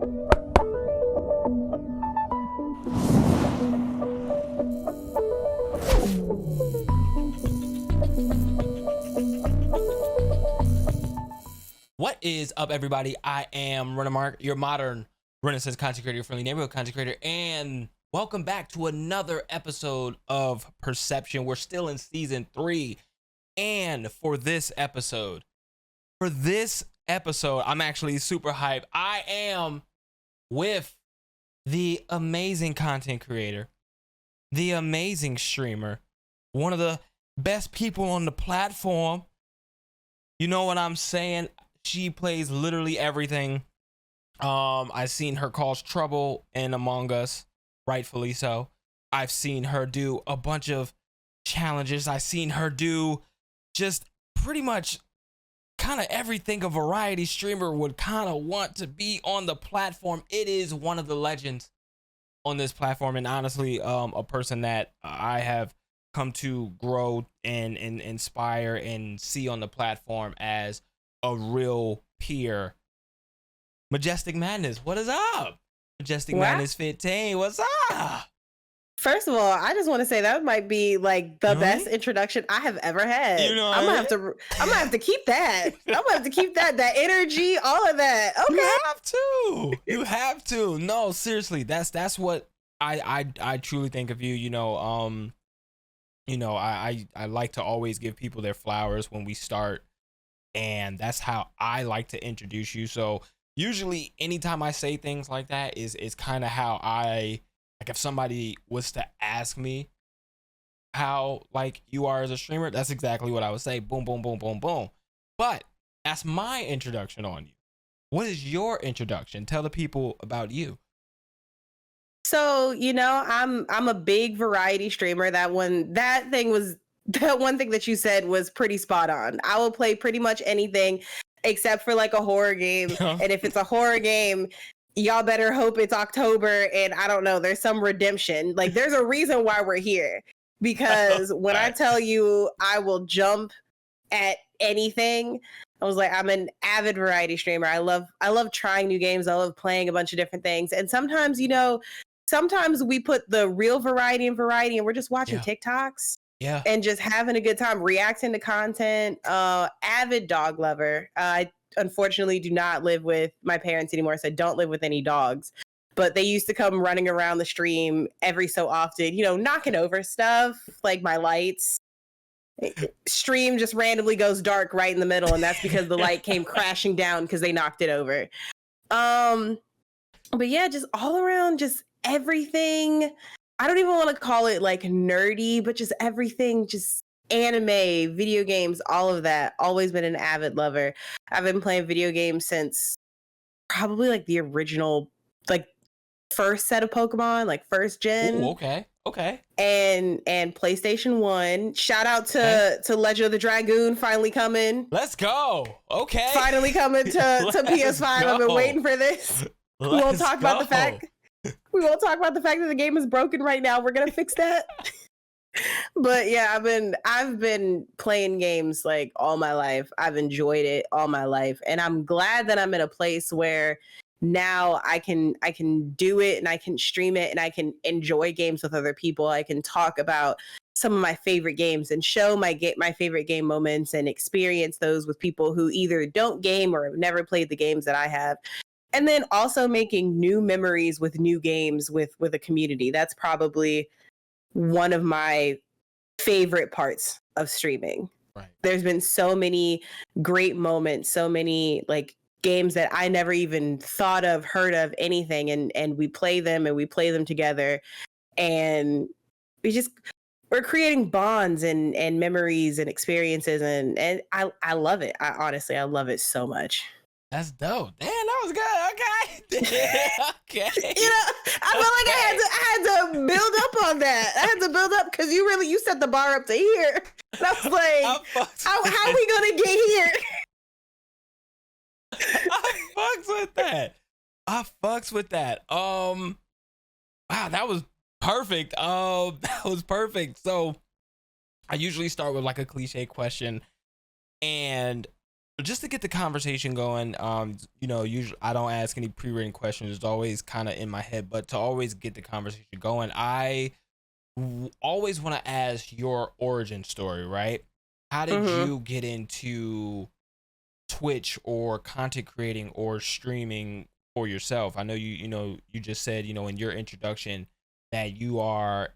What is up, everybody? I am RenaMarq, your modern Renaissance content creator, friendly neighborhood content creator, and welcome back to another episode of Per-Sception. We're still in season 3, and for this episode, I'm actually super hyped. I am with the amazing content creator, the amazing streamer, one of the best people on the platform. You know what I'm saying? She plays literally everything. I've seen her cause trouble in Among Us, rightfully so. I've seen her do a bunch of challenges. I've seen her do just pretty much kind of everything a variety streamer would kind of want to be on the platform. It is one of the legends on this platform, and honestly, a person that I have come to grow and inspire and see on the platform as a real peer. Majestic Madness, what is up? MajesticMadness15, what's up? First of all, I just want to say that might be like the best introduction I have ever had. You know, I'm gonna have to keep that. I'm gonna have to keep that energy, all of that. Okay, you have to. No, seriously, that's what I truly think of you. I like to always give people their flowers when we start. And that's how I like to introduce you. So usually anytime I say things like that is kind of how like if somebody was to ask me how like you are as a streamer, that's exactly what I would say. Boom, boom, boom, boom, boom. But that's my introduction on you. What is your introduction? Tell the people about you. So, I'm a big variety streamer. That one thing that you said was pretty spot on. I will play pretty much anything except for like a horror game. And if it's a horror game, y'all better hope it's October and I don't know, there's some redemption. Like there's a reason why we're here. Because when I tell you I will jump at anything, I was like, I'm an avid variety streamer. I love trying new games. I love playing a bunch of different things. And sometimes, sometimes we put the real variety and we're just watching TikToks. Yeah. And just having a good time, reacting to content. Avid dog lover. I unfortunately do not live with my parents anymore, so I don't live with any dogs. But they used to come running around the stream every so often, knocking over stuff like my lights. Stream just randomly goes dark right in the middle, and that's because the light came crashing down because they knocked it over. But yeah, just all around, just everything. I don't even want to call it like nerdy, but just everything, just anime, video games, all of that. Always been an avid lover. I've been playing video games since probably like the original, like first set of Pokemon, like first gen. Ooh, okay. And PlayStation 1. Shout out to Legend of the Dragoon finally coming. Let's go. Okay. Finally coming to PS5. I've been waiting for this. We won't talk about the fact that the game is broken right now. We're gonna fix that. But yeah, I've been playing games like all my life. I've enjoyed it all my life, and I'm glad that I'm in a place where now I can do it and I can stream it and I can enjoy games with other people. I can talk about some of my favorite games and show my favorite game moments and experience those with people who either don't game or have never played the games that I have. And then also making new memories with new games with a community. That's probably one of my favorite parts of streaming. Right. There's been so many great moments, so many like games that I never even thought of, heard of, anything. And we play them together. And we're creating bonds and memories and experiences. And I love it. I love it so much. That's dope. Damn, that was good. Okay. Okay. I felt like I had to build up on that. I had to build up because you set the bar up to here. And I was like, how are we gonna get here? I fucks with that. Wow, that was perfect. That was perfect. So I usually start with like a cliche question, and just to get the conversation going, usually I don't ask any pre-written questions. It's always kind of in my head, but to always get the conversation going, I always want to ask your origin story, right? How did you get into Twitch or content creating or streaming for yourself? I know you just said, in your introduction that you've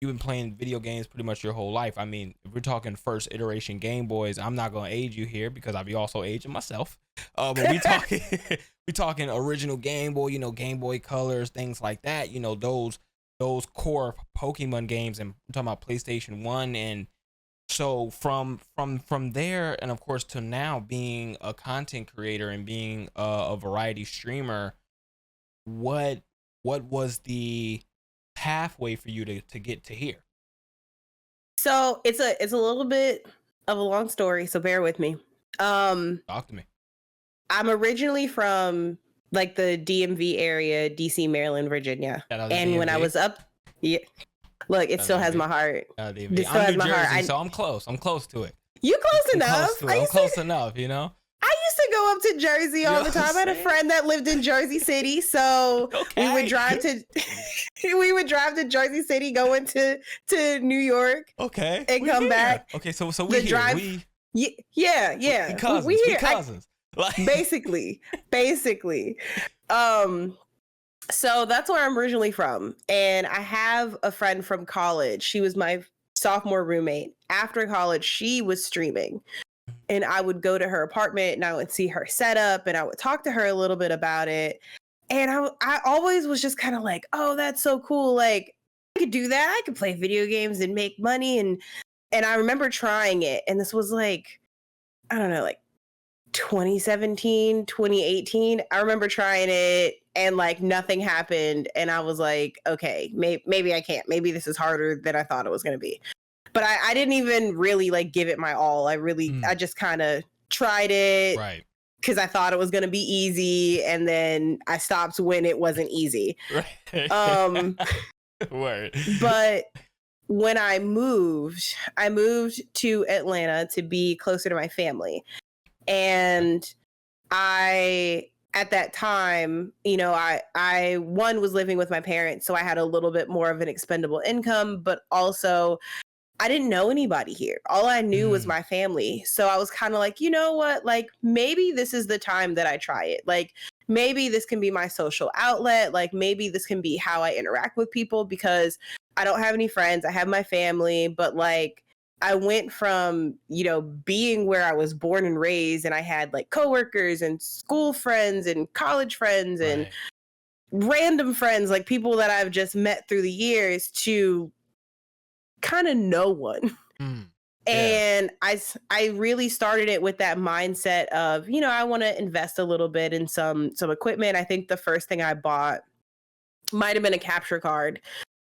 been playing video games pretty much your whole life. I mean, if we're talking first iteration Game Boys, I'm not going to age you here because I'll be also aging myself. But we talking original Game Boy, Game Boy Colors, things like that, those core Pokemon games, and I'm talking about PlayStation 1. And so from there, and of course to now being a content creator and being a variety streamer, what was the pathway for you to get to here? So it's a little bit of a long story, so bear with me. Talk to me. I'm originally from like the DMV area, DC, Maryland, Virginia. And when I was up, yeah, look, it still has my heart. It still has my heart. So I'm close. I'm close to it. You close enough. I'm close enough, I used to go up to Jersey all the time. I had a friend that lived in Jersey City, so we would drive to Jersey City, go into New York, and come back. Okay, so we here. Drive, yeah. We cousins. Basically. So that's where I'm originally from, and I have a friend from college. She was my sophomore roommate. After college, she was streaming. And I would go to her apartment and I would see her setup and I would talk to her a little bit about it. And I always was just kind of like, oh, that's so cool. Like, I could do that. I could play video games and make money. And I remember trying it. And this was like, I don't know, like 2017, 2018. I remember trying it and like nothing happened. And I was like, okay, maybe I can't. Maybe this is harder than I thought it was going to be. But I didn't even really like give it my all. I just kind of tried it because I thought it was going to be easy. And then I stopped when it wasn't easy. Word. But when I moved to Atlanta to be closer to my family. And at that time, I was living with my parents. So I had a little bit more of an expendable income, but also I didn't know anybody here. All I knew was my family. So I was kind of like, you know what? Like, maybe this is the time that I try it. Like, maybe this can be my social outlet. Like, maybe this can be how I interact with people because I don't have any friends. I have my family. But like, I went from, being where I was born and raised and I had like coworkers and school friends and college friends and random friends, like people that I've just met through the years, to kind of no one. And I really started it with that mindset of, I want to invest a little bit in some equipment. I think the first thing I bought might have been a capture card,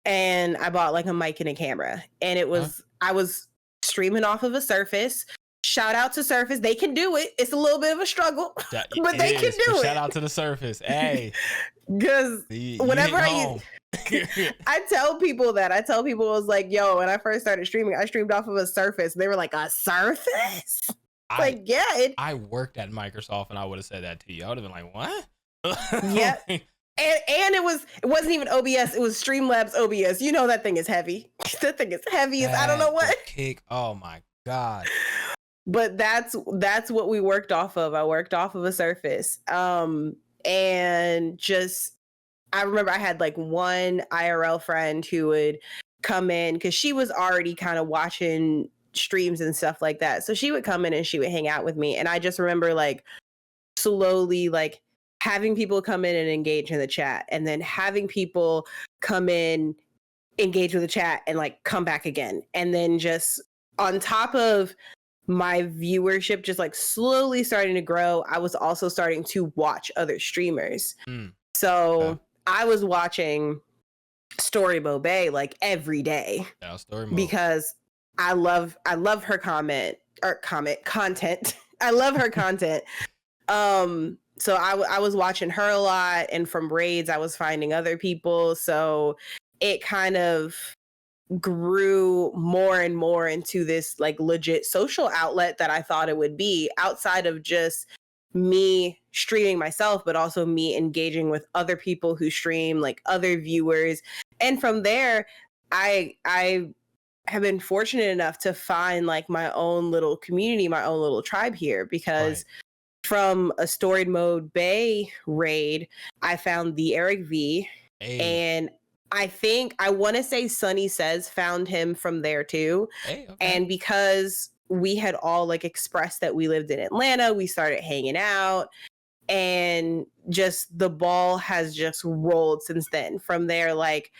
and I bought like a mic and a camera, and it was I was streaming off of a Surface. Shout out to Surface. They can do it. It's a little bit of a struggle, but they can do it. Shout out to the Surface. Hey, because whenever I tell people I was like, yo, when I first started streaming, I streamed off of a Surface. They were like, a Surface? I worked at Microsoft and I would have said that to you. I would have been like, what? Yeah. And it wasn't even OBS. It was Streamlabs OBS. That thing is heavy. That thing is heavy as I don't know what. Kick. Oh my God. But that's what we worked off of. I worked off of a Surface. And just, I remember I had like one IRL friend who would come in because she was already kind of watching streams and stuff like that. So she would come in and she would hang out with me. And I just remember like slowly like having people come in and engage in the chat, and then having people come in, engage with the chat, and like come back again. And then just on top of my viewership just like slowly starting to grow, I was also starting to watch other streamers. So I was watching Story Bobe like every day because I love her content. I love her content. So I was watching her a lot, and from raids I was finding other people. So it kind of grew more and more into this like legit social outlet that I thought it would be, outside of just me streaming myself, but also me engaging with other people who stream, like other viewers. And from there, I have been fortunate enough to find like my own little community, my own little tribe here, because from a storied mode Bay raid, I found the Eric V. And I want to say Sunny Says found him from there too. And because we had all like expressed that we lived in Atlanta, we started hanging out, and just the ball has just rolled since then. From there, like,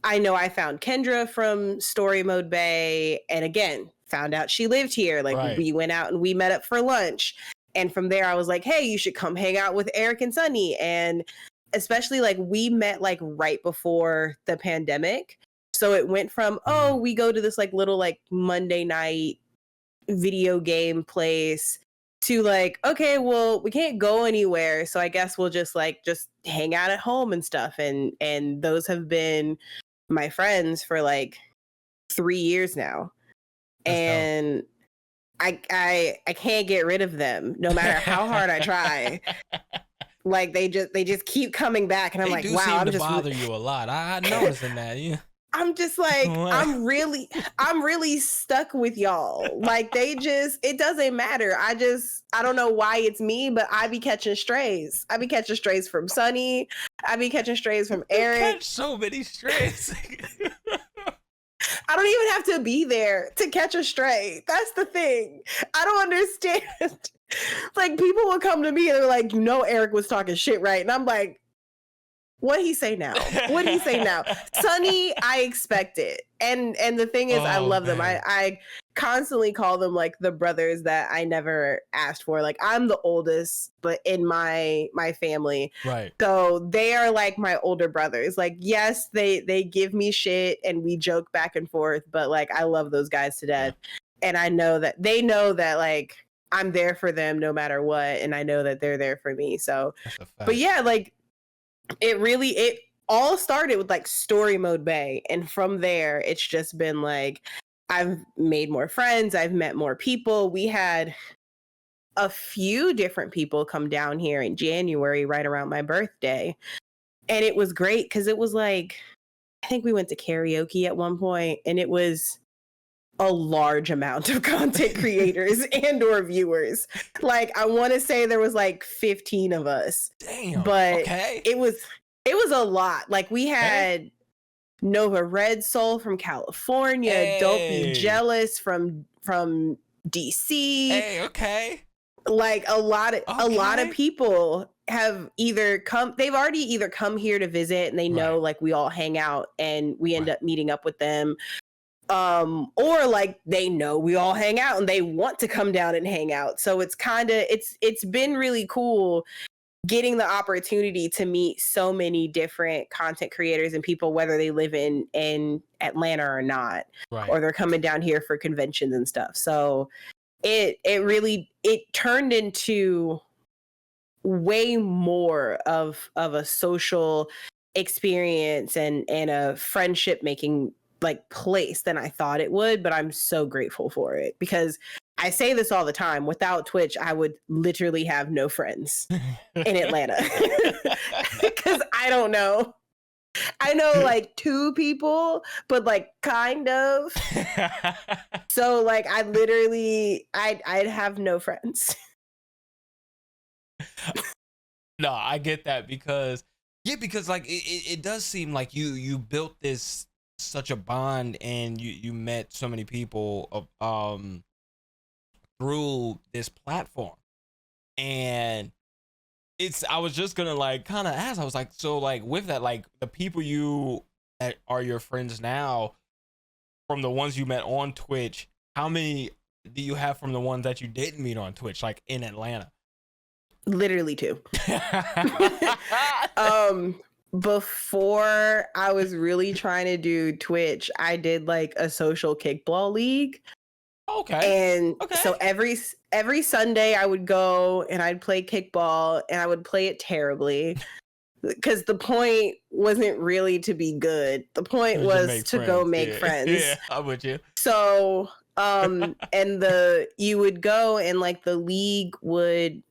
I know I found Kendra from Story Mode Bay, and again, found out she lived here. Like, we went out and we met up for lunch. And from there, I was like, hey, you should come hang out with Eric and Sunny. And especially like we met like right before the pandemic. So it went from, oh, we go to this like little like Monday night video game place to like, okay, well, we can't go anywhere. So I guess we'll just hang out at home and stuff. And those have been my friends for like 3 years now. That's and dope. I can't get rid of them no matter how hard I try. Like they just keep coming back, and I'm like, wow, I'm just bother you a lot. I noticing that. Yeah. I'm just like, I'm really stuck with y'all. Like it doesn't matter. I don't know why it's me, but I be catching strays. I be catching strays from Sunny. I be catching strays from Eric. You catch so many strays. I don't even have to be there to catch a stray. That's the thing. I don't understand. Like, people will come to me and they're like, Eric was talking shit, right? And I'm like, what'd he say now? What'd he say now? Sunny, I expect it. And the thing is, I love them. I constantly call them like the brothers that I never asked for. Like, I'm the oldest, but in my family. Right. So they are like my older brothers. Like, yes, they give me shit and we joke back and forth, but like, I love those guys to death. Yeah. And I know that they know that like I'm there for them no matter what. And I know that they're there for me. So, but yeah, like it all started with like Story Mode Bay. And from there, it's just been like, I've made more friends. I've met more people. We had a few different people come down here in January, right around my birthday. And it was great because it was like, I think we went to karaoke at one point, and it was a large amount of content creators and or viewers. Like, I want to say there was like 15 of us. Damn. But it was a lot. Like, we had Nova Red Soul from California, Don't Be Jealous from DC. Like a lot of people have either come, they've already either come here to visit and they know like we all hang out and we end up meeting up with them. Or like they know we all hang out and they want to come down and hang out. So it's it's been really cool getting the opportunity to meet so many different content creators and people, whether they live in Atlanta or not, or they're coming down here for conventions and stuff. So it really turned into way more of a social experience and a friendship making like place than I thought it would, but I'm so grateful for it because I say this all the time. Without Twitch, I would literally have no friends in Atlanta because I don't know. I know like 2 people, but like kind of. So like I'd have no friends. No, I get that because like it does seem like you built this such a bond and you met so many people through this platform. And I was just gonna like kind of ask, I was like, so like with that, like the people that are your friends now from the ones you met on Twitch, how many do you have from the ones that you didn't meet on Twitch, like in Atlanta? Literally 2. Before I was really trying to do Twitch, I did like a social kickball league. And so every Sunday I would go and I'd play kickball and I would play it terribly. because the point wasn't really to be good. The point was to go make friends. Yeah, I'm with you. So, and you would go and like the league would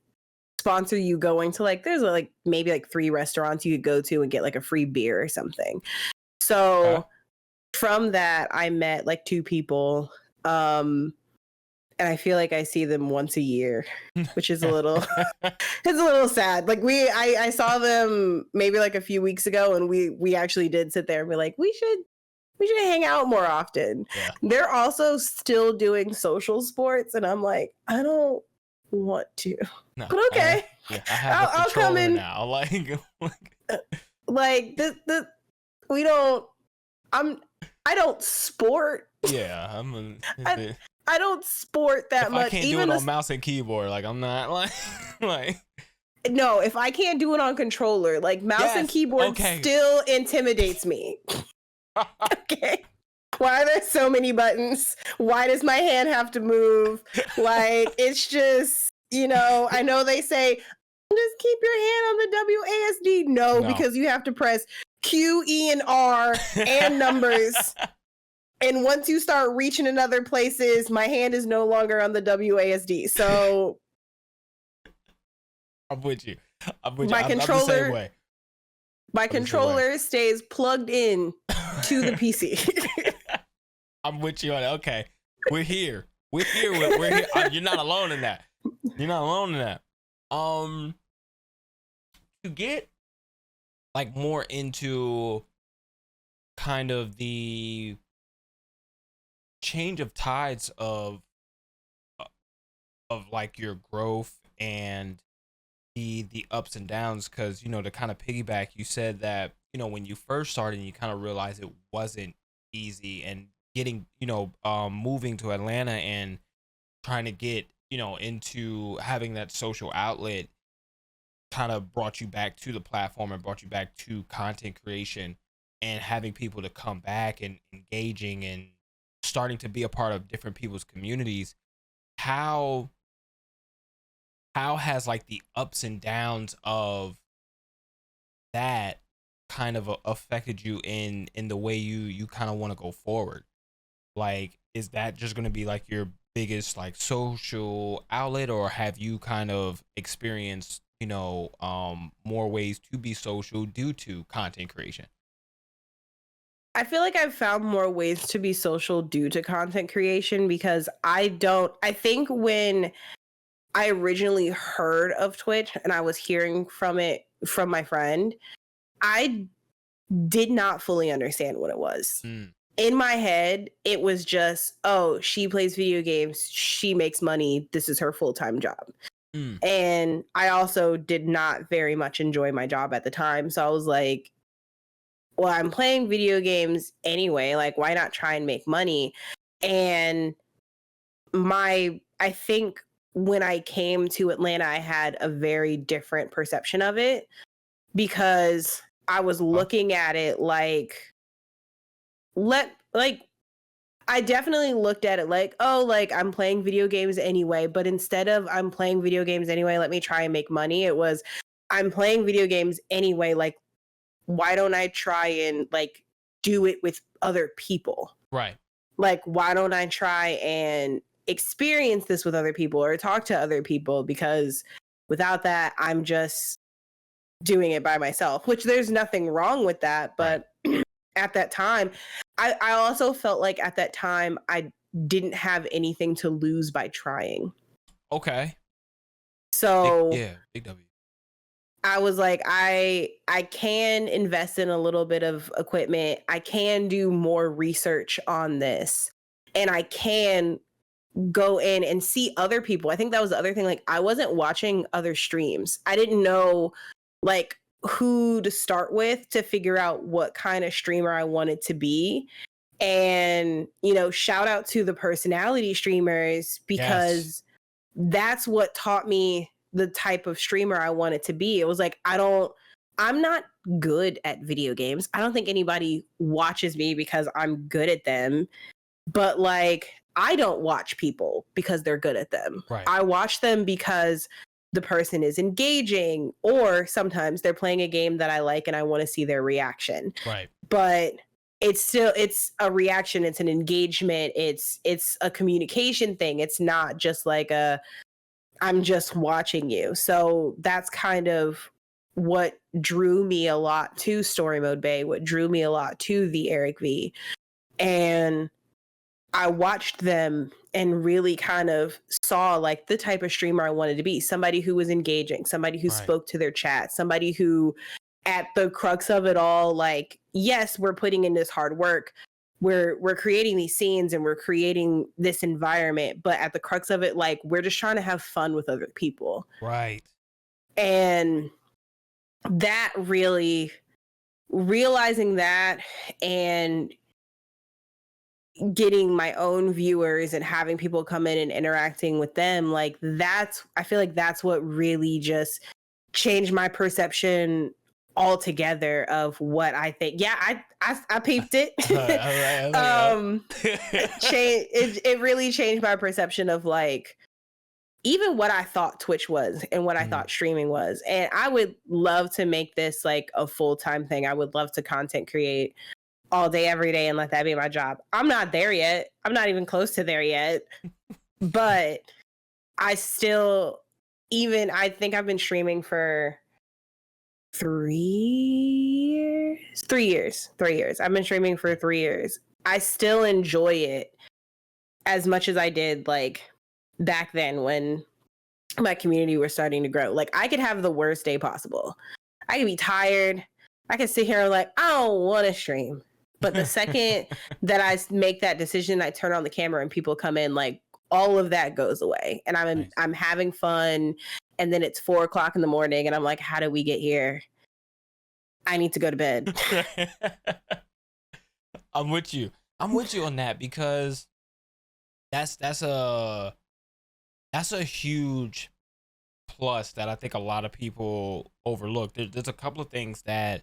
sponsor you going to like, there's like maybe like 3 restaurants you could go to and get like a free beer or something. So from that, I met like 2 people. And I feel like I see them once a year, which is a little, it's a little sad. Like I saw them maybe like a few weeks ago, and we actually did sit there and be like, we should hang out more often. Yeah. They're also still doing social sports, and I'm like, I don't want to, no, but okay. I'll come in now. Like we don't. I don't sport. Yeah, I don't sport that much. I can't do it on mouse and keyboard. Like I'm not like. No, if I can't do it on controller, like mouse and keyboard still intimidates me. Okay. Why are there so many buttons? Why does my hand have to move? Like it's just, I know they say just keep your hand on the WASD. No, because you have to press Q, E, and R and numbers. And once you start reaching in other places, my hand is no longer on the WASD. So I'm with you. My controller, I'm the same way. My controller stays plugged in to the PC. I'm with you on it. Okay. We're here. We're here. You're not alone in that. You're not alone in that. To get like more into kind of the change of tides of like your growth and the ups and downs, because to kind of piggyback, you said that when you first started you kind of realized it wasn't easy, and getting moving to Atlanta and trying to get into having that social outlet kind of brought you back to the platform and brought you back to content creation and having people to come back and engaging and starting to be a part of different people's communities. How has like the ups and downs of that kind of affected you in the way you kind of want to go forward? Like, is that just going to be like your biggest like social outlet, or have you kind of experienced more ways to be social due to content creation? I feel like I've found more ways to be social due to content creation, because I think when I originally heard of Twitch and I was hearing from from my friend, I did not fully understand what it was. In my head, it was just, oh, she plays video games, she makes money, this is her full-time job. And I also did not very much enjoy my job at the time. So I was like, well, I'm playing video games anyway, like why not try and make money? And I think when I came to Atlanta, I had a very different perception of it, because I was looking at it I definitely looked at it like, oh, like I'm playing video games anyway, but instead of I'm playing video games anyway, let me try and make money, it was I'm playing video games anyway, like why don't I try and like do it with other people? Right. Like, why don't I try and experience this with other people or talk to other people? Because without that, I'm just doing it by myself, which there's nothing wrong with that. But at that time, I also felt like at that time, I didn't have anything to lose by trying. Okay. So big W. I was like, I can invest in a little bit of equipment. I can do more research on this, and I can go in and see other people. I think that was the other thing. Like, I wasn't watching other streams. I didn't know like who to start with to figure out what kind of streamer I wanted to be. And, shout out to the personality streamers, because that's what taught me the type of streamer I wanted to be. It was like, I'm not good at video games. I don't think anybody watches me because I'm good at them, but like, I don't watch people because they're good at them. Right. I watch them because the person is engaging, or sometimes they're playing a game that I like and I want to see their reaction. Right. But it's a reaction, it's an engagement, it's a communication thing. It's not just like I'm just watching you. So that's kind of what drew me a lot to Story Mode Bay, what drew me a lot to the Eric V. And I watched them and really kind of saw like the type of streamer I wanted to be. Somebody who was engaging, somebody who spoke to their chat, somebody who at the crux of it all, like, yes, we're putting in this hard work. We're creating these scenes and we're creating this environment, but at the crux of it, like, we're just trying to have fun with other people. Right. And that really, realizing that and getting my own viewers and having people come in and interacting with them, like, I feel like that's what really just changed my perception altogether of what I think. Yeah, I peeped it. It really changed my perception of like even what I thought Twitch was and what I thought streaming was. And I would love to make this like a full-time thing. I would love to content create all day, every day, and let that be my job. I'm not there yet. I'm not even close to there yet. But I think I've been streaming for 3 years. 3 years. 3 years. I've been streaming for 3 years. I still enjoy it as much as I did like back then when my community was starting to grow. Like, I could have the worst day possible. I could be tired. I could sit here and like, I don't want to stream. But the second that I make that decision, I turn on the camera and people come in, like, all of that goes away. And I'm having fun. And then it's 4:00 in the morning and I'm like, how did we get here? I need to go to bed. I'm with you on that, because that's a huge plus that I think a lot of people overlook. There's a couple of things that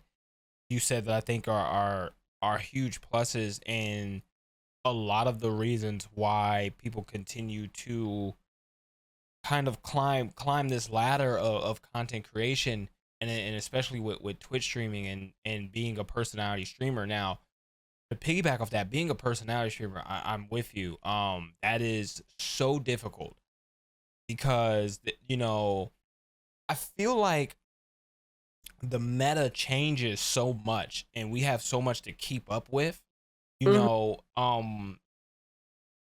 you said that I think are huge pluses, and a lot of the reasons why people continue to kind of climb this ladder of content creation, and especially with Twitch streaming and being a personality streamer. Now, to piggyback off that, being a personality streamer, I'm with you. That is so difficult because, you know, I feel like the meta changes so much and we have so much to keep up with, you know,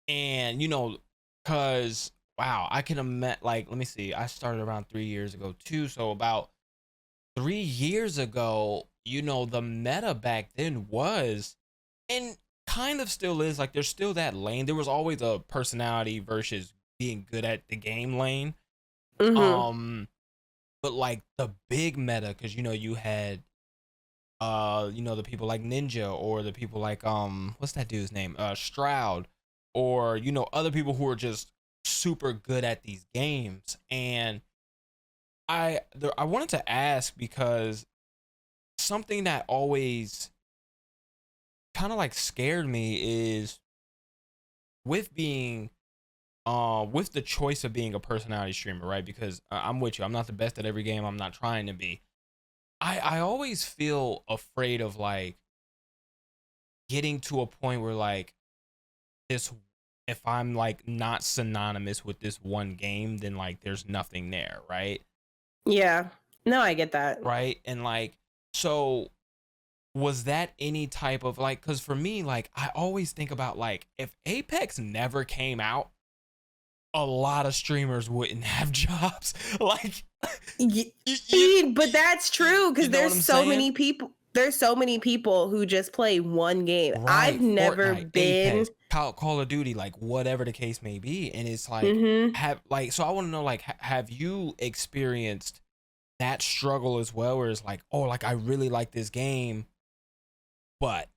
and, you know, because, wow, I can imagine, like, let me see, I started around 3 years ago too. So about 3 years ago, you know, the meta back then was, and kind of still is, like, there's still that lane. There was always a personality versus being good at the game lane. But like the big meta, because, you know, you had you know, the people like Ninja, or the people like what's that dude's name, Stroud, or, you know, other people who are just super good at these games. And I wanted to ask, because something that always kind of like scared me is with being with the choice of being a personality streamer, right? Because I'm with you, I'm not the best at every game, I'm not trying to be. I always feel afraid of like getting to a point where like this, if I'm like not synonymous with this one game, then like there's nothing there, right? Yeah, no, I get that. Right. And like, so was that any type of like, because for me, like, I always think about like, if Apex never came out, a lot of streamers wouldn't have jobs. Like, but that's true, because there's so saying? many people. There's so many people who just play one game. Right. I've never Fortnite, been Apex, Call of Duty, like whatever the case may be, and it's like so I want to know, like, have you experienced that struggle as well, where it's like, oh, like I really like this game, but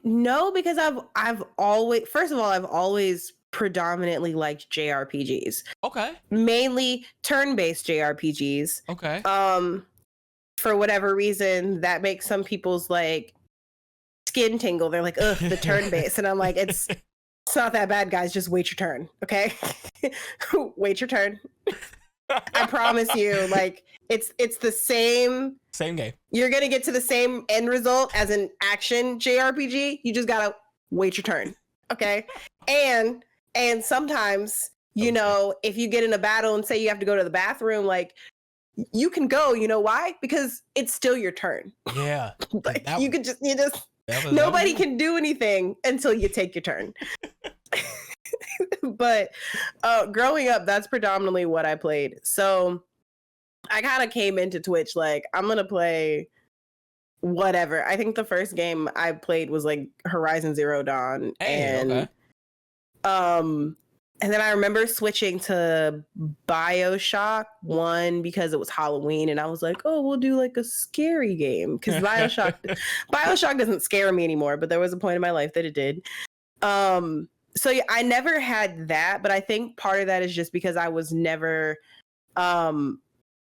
no, because I've always, first of all, I've always predominantly liked JRPGs. Okay. Mainly turn-based JRPGs. Okay. For whatever reason, that makes some people's like skin tingle. They're like, ugh, the turn-based. And I'm like, it's It's not that bad, guys. Just wait your turn, okay? Wait your turn. I promise you, like it's the same game. You're gonna get to the same end result as an action JRPG. You just gotta wait your turn, okay? And sometimes, you know, if you get in a battle and say you have to go to the bathroom, like you can go. You know why? Because it's still your turn. Yeah, like you just nobody can do anything until you take your turn. But growing up, that's predominantly what I played. So I kind of came into Twitch like, I'm gonna play whatever. I think the first game I played was like Horizon Zero Dawn. And then I remember switching to BioShock 1 because it was Halloween, and I was like, oh, we'll do like a scary game, because BioShock doesn't scare me anymore, but there was a point in my life that it did. So yeah, I never had that, but I think part of that is just because I was never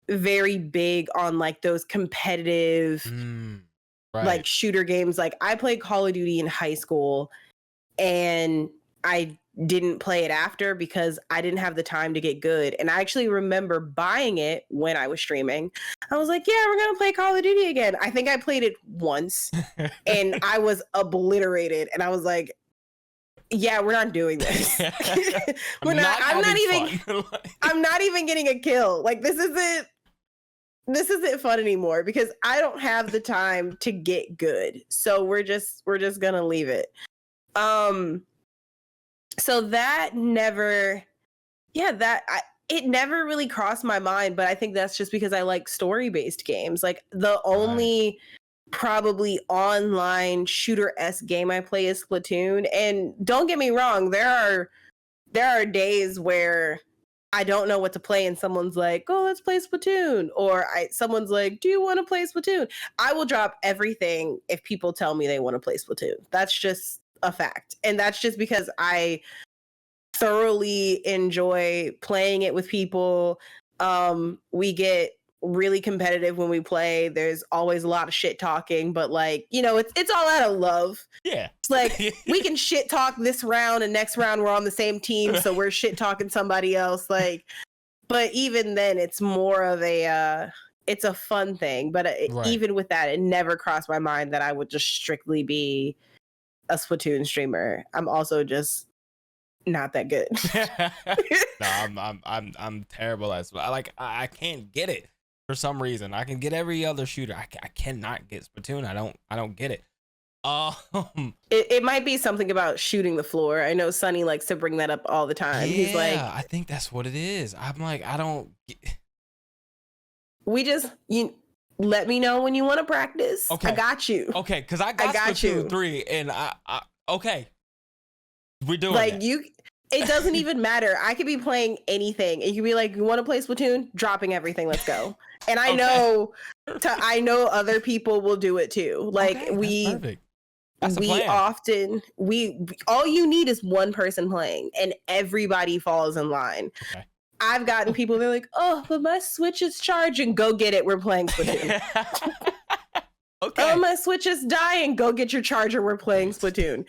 very big on like those competitive like shooter games. Like I played Call of Duty in high school, and I didn't play it after because I didn't have the time to get good. And I actually remember buying it when I was streaming. I was like, yeah, we're gonna play Call of Duty again. I think I played it once and I was obliterated, and I was like, yeah, we're not doing this. I'm not even getting a kill. Like this isn't fun anymore because I don't have the time to get good. So we're just gonna leave it. So that never, it never really crossed my mind, but I think that's just because I like story-based games. Like the only probably online shooter-esque game I play is Splatoon. And don't get me wrong, there are days where I don't know what to play and someone's like, oh, let's play Splatoon. Or someone's like, do you want to play Splatoon? I will drop everything if people tell me they want to play Splatoon. That's just a fact. And that's just because I thoroughly enjoy playing it with people. We get really competitive when we play. There's always a lot of shit talking, but like, you know, it's all out of love. Yeah. It's like we can shit talk this round and next round we're on the same team, so we're shit talking somebody else. Like, but even then it's more of it's a fun thing. But even with that, it never crossed my mind that I would just strictly be a Splatoon streamer. I'm also just not that good. No, I'm terrible at Splatoon. Like I can't get it for some reason. I can get every other shooter. I cannot get Splatoon. I don't get it. It might be something about shooting the floor. I know Sonny likes to bring that up all the time. Yeah, he's like, I think that's what it is. I'm like, I don't get... you let me know when you want to practice. Okay, I got you. Okay, because I got Splatoon 3, and I okay, we're doing like that. It doesn't even matter. I could be playing anything. It could be like, you want to play Splatoon? Dropping everything. Let's go. And I know other people will do it too. Like that's perfect. All you need is one person playing and everybody falls in line. Okay. I've gotten people, they're like, oh, but my Switch is charging. Go get it. We're playing Splatoon. Okay. Oh, my Switch is dying. Go get your charger. We're playing Splatoon.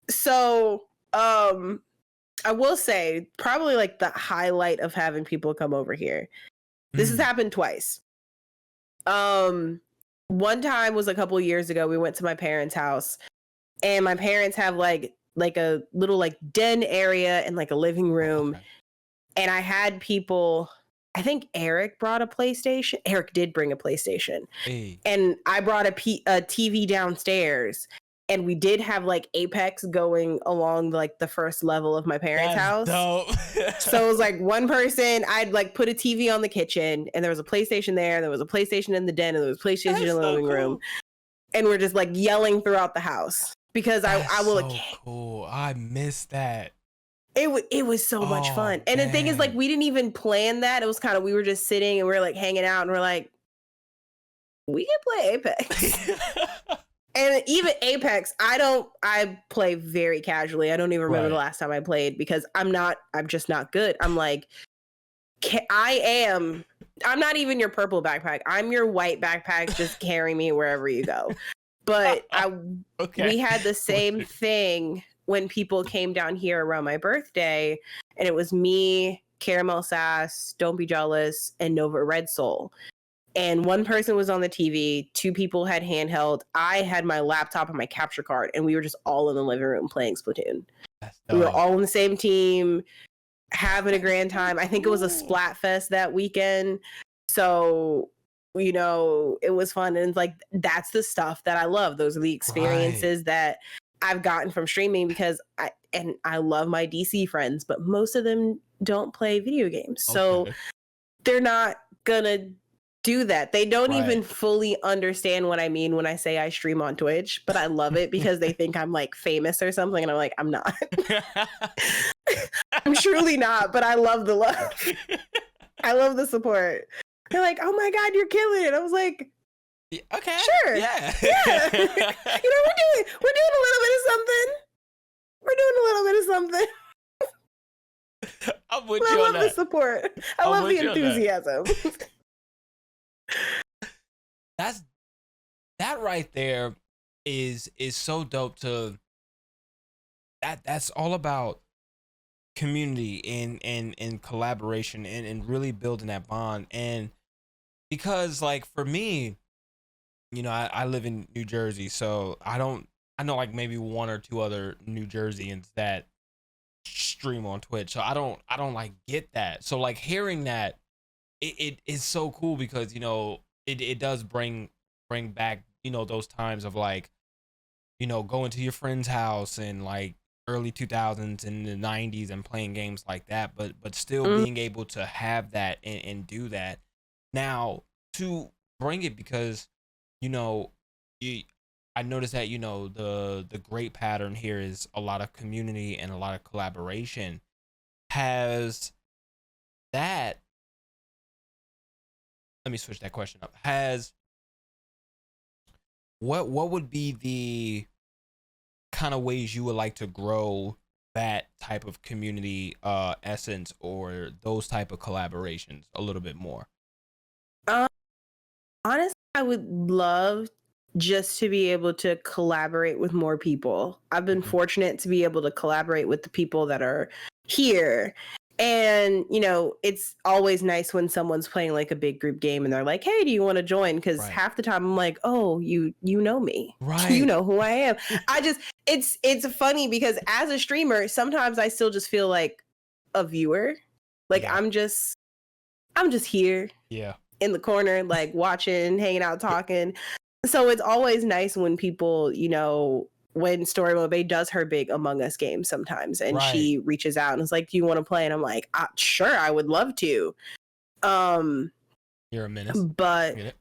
So, I will say probably like the highlight of having people come over here. This has happened twice. One time was a couple years ago. We went to my parents' house, and my parents have like a little like den area and like a living room. Okay. And I had people, I think Eric brought a PlayStation. Eric did bring a PlayStation. Hey. And I brought a TV downstairs. And we did have like Apex going along like the first level of my parents' house. Dope. So it was like one person, I'd like put a TV on the kitchen, and there was a PlayStation there. There was a PlayStation in the den, and there was a PlayStation in the living room. And we're just like yelling throughout the house because I will. So cool. I missed that. It was so much fun. And the thing is, like, we didn't even plan that. It was kind of, we were just sitting and we were like hanging out, and we're like, we can play Apex. And even Apex, I play very casually. I don't even remember the last time I played because I'm just not good. I'm like, I'm not even your purple backpack. I'm your white backpack. Just carry me wherever you go. But we had the same thing when people came down here around my birthday, and it was me, Caramel Sass, Don't Be Jealous, and Nova Red Soul. And one person was on the TV, 2 people had handheld. I had my laptop and my capture card, and we were just all in the living room playing Splatoon. We were all on the same team, having a grand time. I think it was a Splatfest that weekend. So, you know, it was fun. And like, that's the stuff that I love. Those are the experiences that I've gotten from streaming, because I love my DC friends, but most of them don't play video games. So they're not gonna do that. They don't even fully understand what I mean when I say I stream on Twitch, but I love it because they think I'm like famous or something, and I'm like, I'm not. I'm truly not, but I love the love. I love the support. They're like, oh my God, you're killing it. I was like, okay, sure, yeah. You know, we're doing a little bit of something. We're doing a little bit of something. I'm with you I on love the support. I love the enthusiasm. That right there is so dope. That's all about community and collaboration and really building that bond. And because like for me, you know, I live in New Jersey, so I know like maybe 1 or 2 other New Jerseyans that stream on Twitch. So I don't like get that. So like hearing that, it is so cool, because you know it does bring back, you know, those times of like, you know, going to your friend's house and like early 2000s and the 90s and playing games like that, but still being able to have that and do that now to bring it, because you know I noticed that, you know, the great pattern here is a lot of community and a lot of collaboration. Has that, let me switch that question up. What would be the kind of ways you would like to grow that type of community essence or those type of collaborations a little bit more? Honestly, I would love just to be able to collaborate with more people. I've been fortunate to be able to collaborate with the people that are here. And, you know, it's always nice when someone's playing like a big group game and they're like, hey, do you want to join? Because half the time I'm like, oh, you know me. Right. You know who I am. It's funny because as a streamer, sometimes I still just feel like a viewer. Like I'm just here. Yeah. In the corner, like watching, hanging out, talking. So it's always nice when people, you know, when Story Mode Bay does her big Among Us game sometimes, and she reaches out and is like, do you want to play? And I'm like, sure, I would love to. You're a menace. But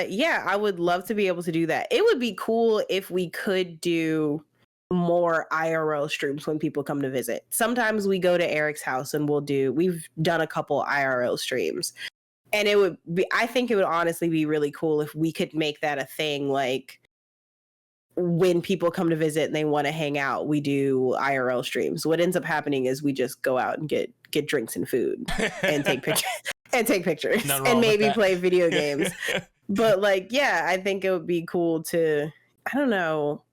yeah, I would love to be able to do that. It would be cool if we could do more IRL streams when people come to visit. Sometimes we go to Eric's house and we've done a couple IRL streams. And I think it would honestly be really cool if we could make that a thing. Like when people come to visit and they want to hang out, we do IRL streams. What ends up happening is we just go out and get drinks and food and take pictures and maybe play video games. But like, yeah, I think it would be cool to, I don't know.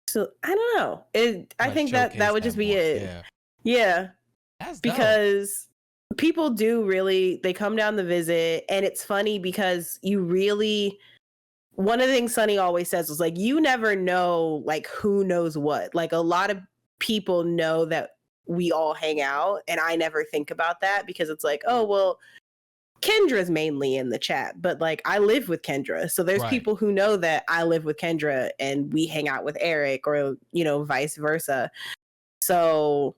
So I don't know. I think that would just be it. Yeah. That's because people do really, they come down to visit, and it's funny because one of the things Sunny always says was like, you never know like who knows what. Like a lot of people know that we all hang out, and I never think about that because it's like, oh, well, Kendra's mainly in the chat, but like I live with Kendra. So there's people who know that I live with Kendra and we hang out with Eric, or, you know, vice versa. So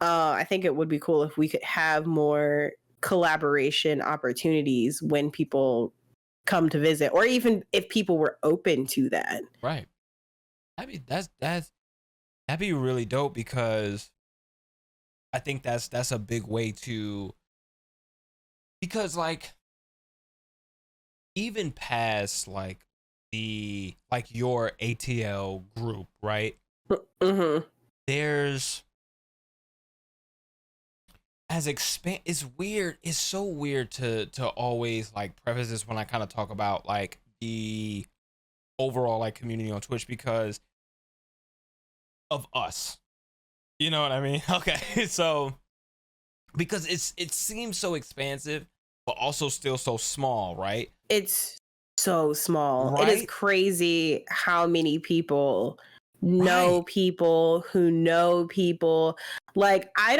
I think it would be cool if we could have more collaboration opportunities when people come to visit, or even if people were open to that. Right. That'd be really dope, because I think that's a big way to, because like even past like your ATL group, right? There's it's weird. It's so weird to always like preface this when I kind of talk about like the overall like community on Twitch, because of us. You know what I mean? Okay, so because it seems so expansive, but also still so small, right? It's so small. It is Right? crazy how many people know Right. people who know people. Like, I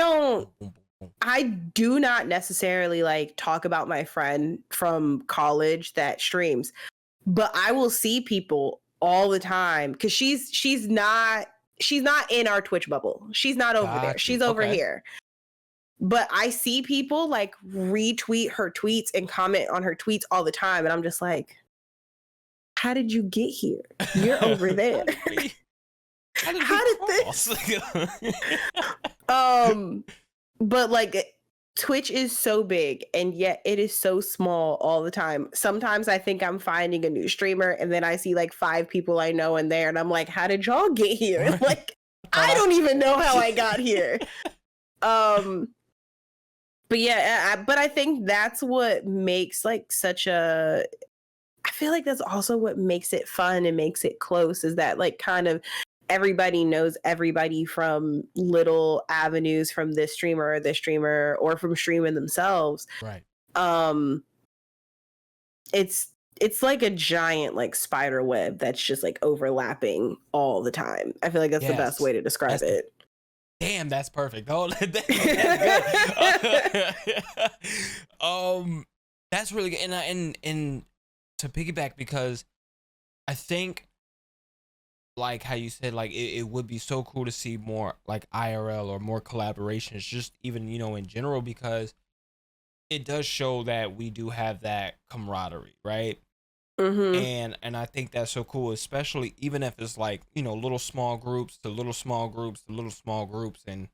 do not necessarily like talk about my friend from college that streams, but I will see people all the time because she's not in our Twitch bubble. She's not over there. Got you. She's over Okay. here. But I see people like retweet her tweets and comment on her tweets all the time, and I'm just like, how did you get here? You're over there. How did this? But like Twitch is so big and yet it is so small all the time. Sometimes I think I'm finding a new streamer and then I see like 5 people I know in there and I'm like, how did y'all get here? And like, I don't even know how I got here. But yeah, but I think that's what makes like such a, I feel like that's also what makes it fun and makes it close, is that like kind of everybody knows everybody from little avenues from this streamer or from streaming themselves. Right. It's like a giant like spider web that's just like overlapping all the time. I feel like that's the best way to describe it. Damn, that's perfect. Oh, that's good. That's really good. And to piggyback, because I think, like how you said, like it would be so cool to see more like IRL or more collaborations, just even, you know, in general, because it does show that we do have that camaraderie, right? Mm-hmm. And I think that's so cool, especially even if it's like, you know, little small groups to little small groups to little small groups, and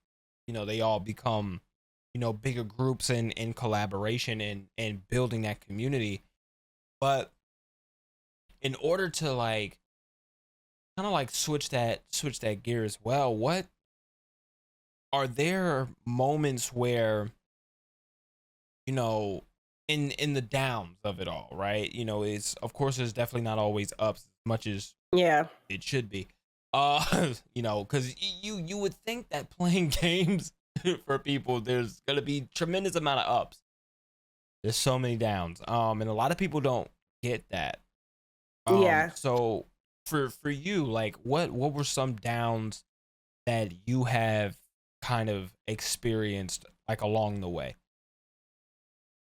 you know they all become, you know, bigger groups in collaboration and building that community. But in order to like kind of like switch that gear as well, what are there moments where, you know, in the downs of it all, right? You know, it's, of course, there's definitely not always ups as much as it should be. You know, because you would think that playing games for people, there's gonna be tremendous amount of ups. There's so many downs, and a lot of people don't get that. So for you, like, what were some downs that you have kind of experienced like along the way?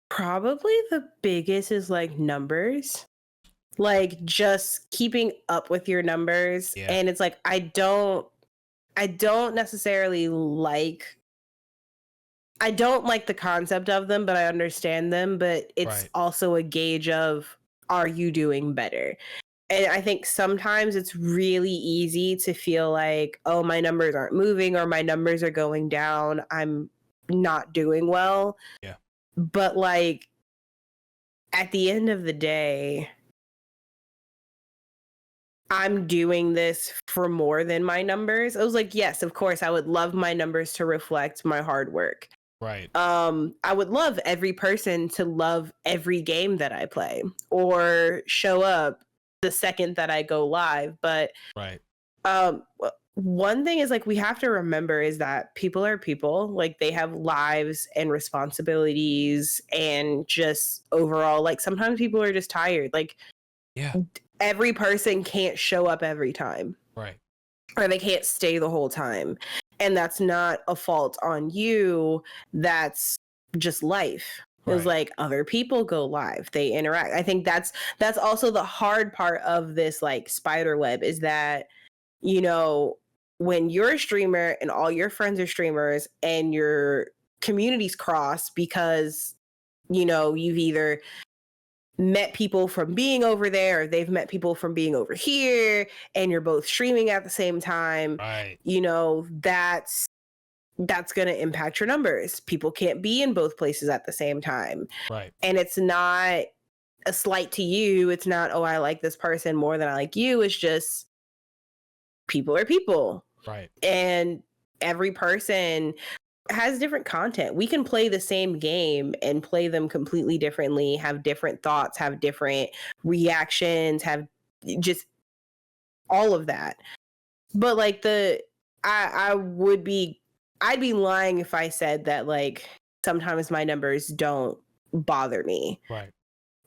Probably the biggest is like numbers, like just keeping up with your numbers. Yeah. And it's like, I don't necessarily like, I don't like the concept of them, but I understand them. But it's also a gauge of, are you doing better? And I think sometimes it's really easy to feel like, oh, my numbers aren't moving or my numbers are going down, I'm not doing well. Yeah. But like at the end of the day, I'm doing this for more than my numbers. I was like, yes, of course, I would love my numbers to reflect my hard work. Right. I would love every person to love every game that I play or show up the second that I go live. But one thing is like we have to remember is that people are people. Like they have lives and responsibilities and just overall, like sometimes people are just tired. Like every person can't show up every time. Right. Or they can't stay the whole time. And that's not a fault on you. That's just life. It was like other people go live, they interact. I think that's also the hard part of this like spider web, is that, you know, when you're a streamer and all your friends are streamers and your communities cross because, you know, you've either met people from being over there or they've met people from being over here and you're both streaming at the same time, you know, that's going to impact your numbers. People can't be in both places at the same time. And it's not a slight to you. It's not, oh, I like this person more than I like you. It's just people are people. And every person has different content. We can play the same game and play them completely differently, have different thoughts, have different reactions, have just all of that. But like I'd be lying if I said that like sometimes my numbers don't bother me. Right.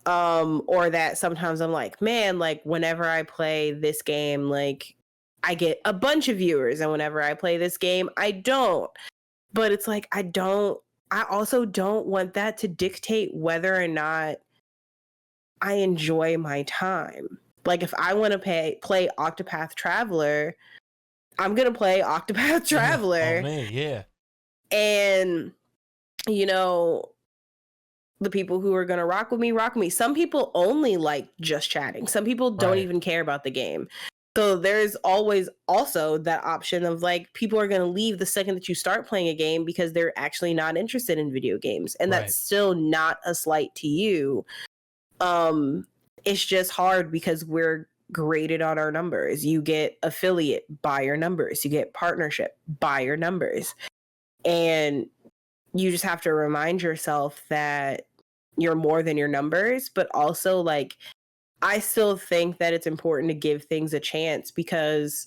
Or that sometimes I'm like, man, like whenever I play this game, like I get a bunch of viewers, and whenever I play this game, I don't. But it's like I also don't want that to dictate whether or not I enjoy my time. Like if I want to play Octopath Traveler, I'm gonna play Octopath Traveler. Oh man, yeah. And you know, the people who are gonna rock with me. Some people only like just chatting. Some people don't even care about the game. So there's always also that option of like people are gonna leave the second that you start playing a game because they're actually not interested in video games, and that's still not a slight to you. It's just hard because we're graded on our numbers. You get affiliate by your numbers, you get partnership by your numbers, and you just have to remind yourself that you're more than your numbers. But also, like, I still think that it's important to give things a chance because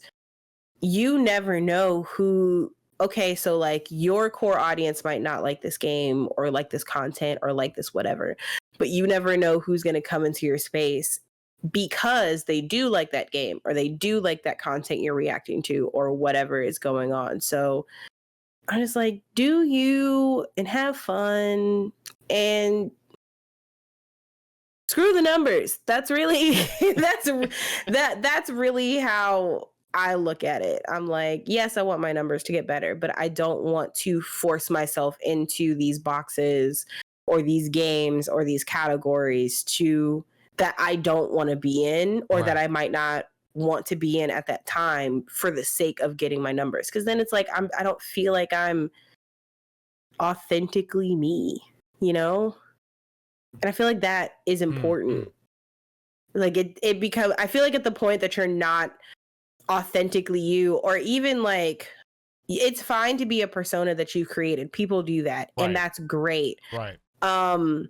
you never know who. Okay, so like your core audience might not like this game or like this content or like this whatever, but you never know who's going to come into your space because they do like that game or they do like that content you're reacting to or whatever is going on. So I'm just like, do you and have fun and screw the numbers. That's really that's really how I look at it. I'm like, yes, I want my numbers to get better, but I don't want to force myself into these boxes or these games or these categories that I don't want to be in or that I might not want to be in at that time for the sake of getting my numbers. Because then it's like I don't feel like I'm authentically me, you know? And I feel like that is important. Like it becomes, I feel like at the point that you're not authentically you, or even like, it's fine to be a persona that you've created. People do that, and that's great. Right. And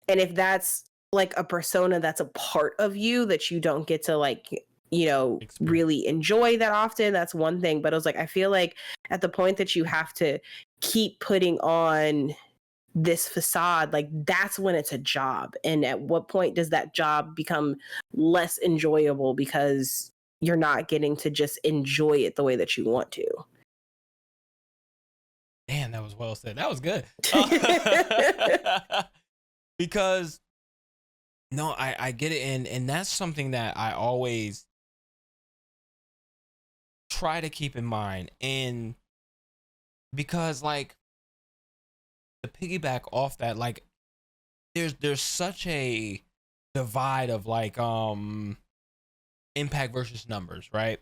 if that's like a persona that's a part of you that you don't get to like, you know, really enjoy that often, that's one thing. But I was like, I feel like at the point that you have to keep putting on this facade, like that's when it's a job. And at what point does that job become less enjoyable because you're not getting to just enjoy it the way that you want to? Damn, that was well said. That was good. Because no, I get it. And that's something that I always try to keep in mind. And because like, to piggyback off that, like there's such a divide of like impact versus numbers, right?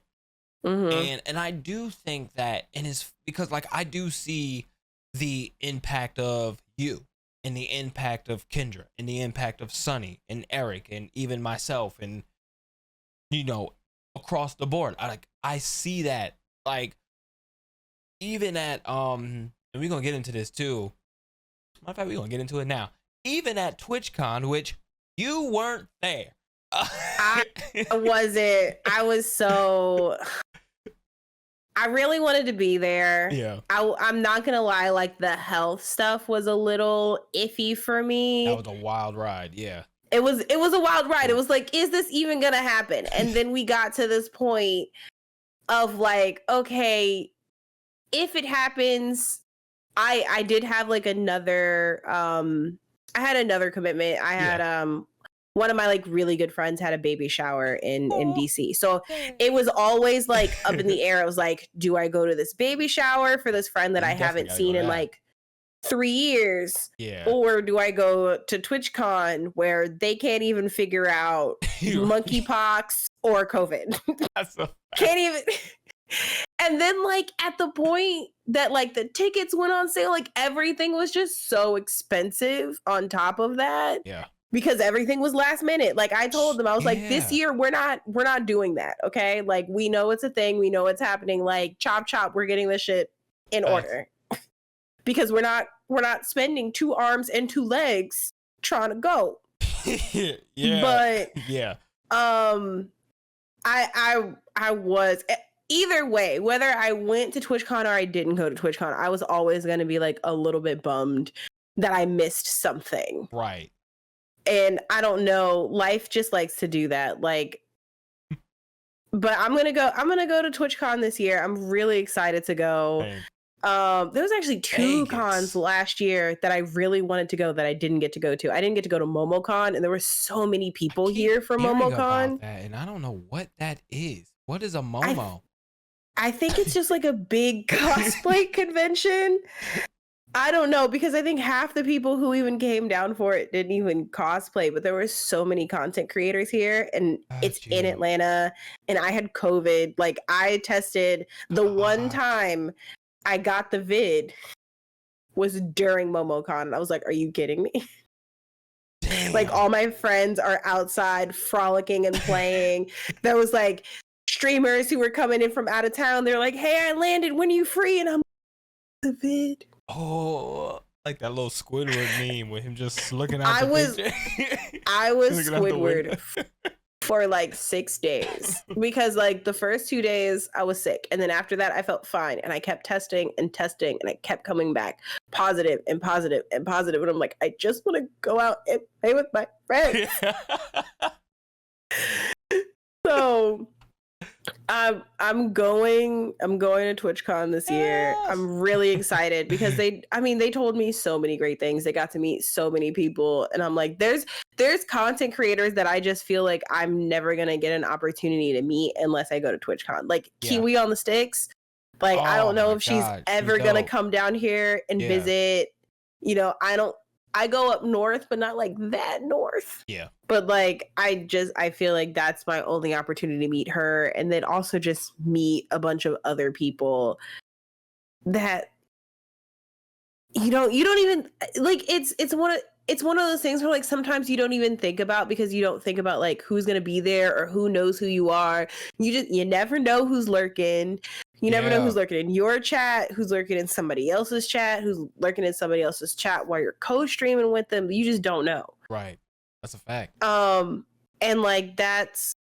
And I do think that, and it's because like I do see the impact of you and the impact of Kendra and the impact of Sunny and Eric and even myself, and you know, across the board. I see that, like, even at and we're gonna get into this too. Matter of fact, we're gonna get into it now. Even at TwitchCon, which you weren't there. I wasn't. I really wanted to be there. Yeah. I'm not gonna lie, like the health stuff was a little iffy for me. That was a wild ride, yeah. It was a wild ride. It was like, is this even gonna happen? And then we got to this point of like, okay, if it happens, I did have like another I had another commitment. I had one of my like really good friends had a baby shower in DC. So it was always like up in the air. I was like, do I go to this baby shower for this friend that I haven't seen in like 3 years? Yeah. Or do I go to TwitchCon where they can't even figure out monkeypox or COVID? Can't even. And then like at the point that like the tickets went on sale, like everything was just so expensive on top of that. Yeah. Because everything was last minute. Like I told them, I was like, this year we're not doing that. Okay. Like we know it's a thing. We know it's happening. Like chop, we're getting this shit in order. Because we're not spending 2 arms and 2 legs trying to go. Yeah. But yeah. I was, either way, whether I went to TwitchCon or I didn't go to TwitchCon, I was always going to be like a little bit bummed that I missed something. Right. And I don't know, life just likes to do that. Like, but I'm gonna go to TwitchCon this year. I'm really excited to go. Same. There was actually two cons last year that I really wanted to go that I didn't get to go to. I didn't get to go to MomoCon, and there were so many people here for MomoCon. And I don't know what that is. What is a Momo? I think it's just like a big cosplay convention. I don't know, because I think half the people who even came down for it didn't even cosplay, but there were so many content creators here, and it's in Atlanta, and I had COVID. Like, I tested the one time I got the vid was during MomoCon, and I was like, are you kidding me? Like, all my friends are outside frolicking and playing. There was like streamers who were coming in from out of town. They're like, hey, I landed, when are you free? And I'm the vid. Oh, like that little Squidward meme with him just looking at I was Squidward for like 6 days, because like the first 2 days I was sick, and then after that I felt fine, and I kept testing and I kept coming back positive and positive and positive, and I'm like, I just want to go out and play with my friends. So I'm going to TwitchCon this year. I'm really excited because they told me so many great things. They got to meet so many people, and I'm like, there's content creators that I just feel like I'm never gonna get an opportunity to meet unless I go to TwitchCon. Like Kiwi on the Sticks. Like, I don't know if she's ever gonna come down here and visit. You know, I go up north, but not like that north. Yeah. But like, I feel like that's my only opportunity to meet her, and then also just meet a bunch of other people that you don't even like. It's one of those things where like sometimes you don't even think about, because you don't think about like who's gonna be there or who knows who you are. You never know who's lurking. You never know who's lurking in your chat, who's lurking in somebody else's chat, who's lurking in somebody else's chat while you're co-streaming with them. You just don't know. Right. That's a fact. And like that's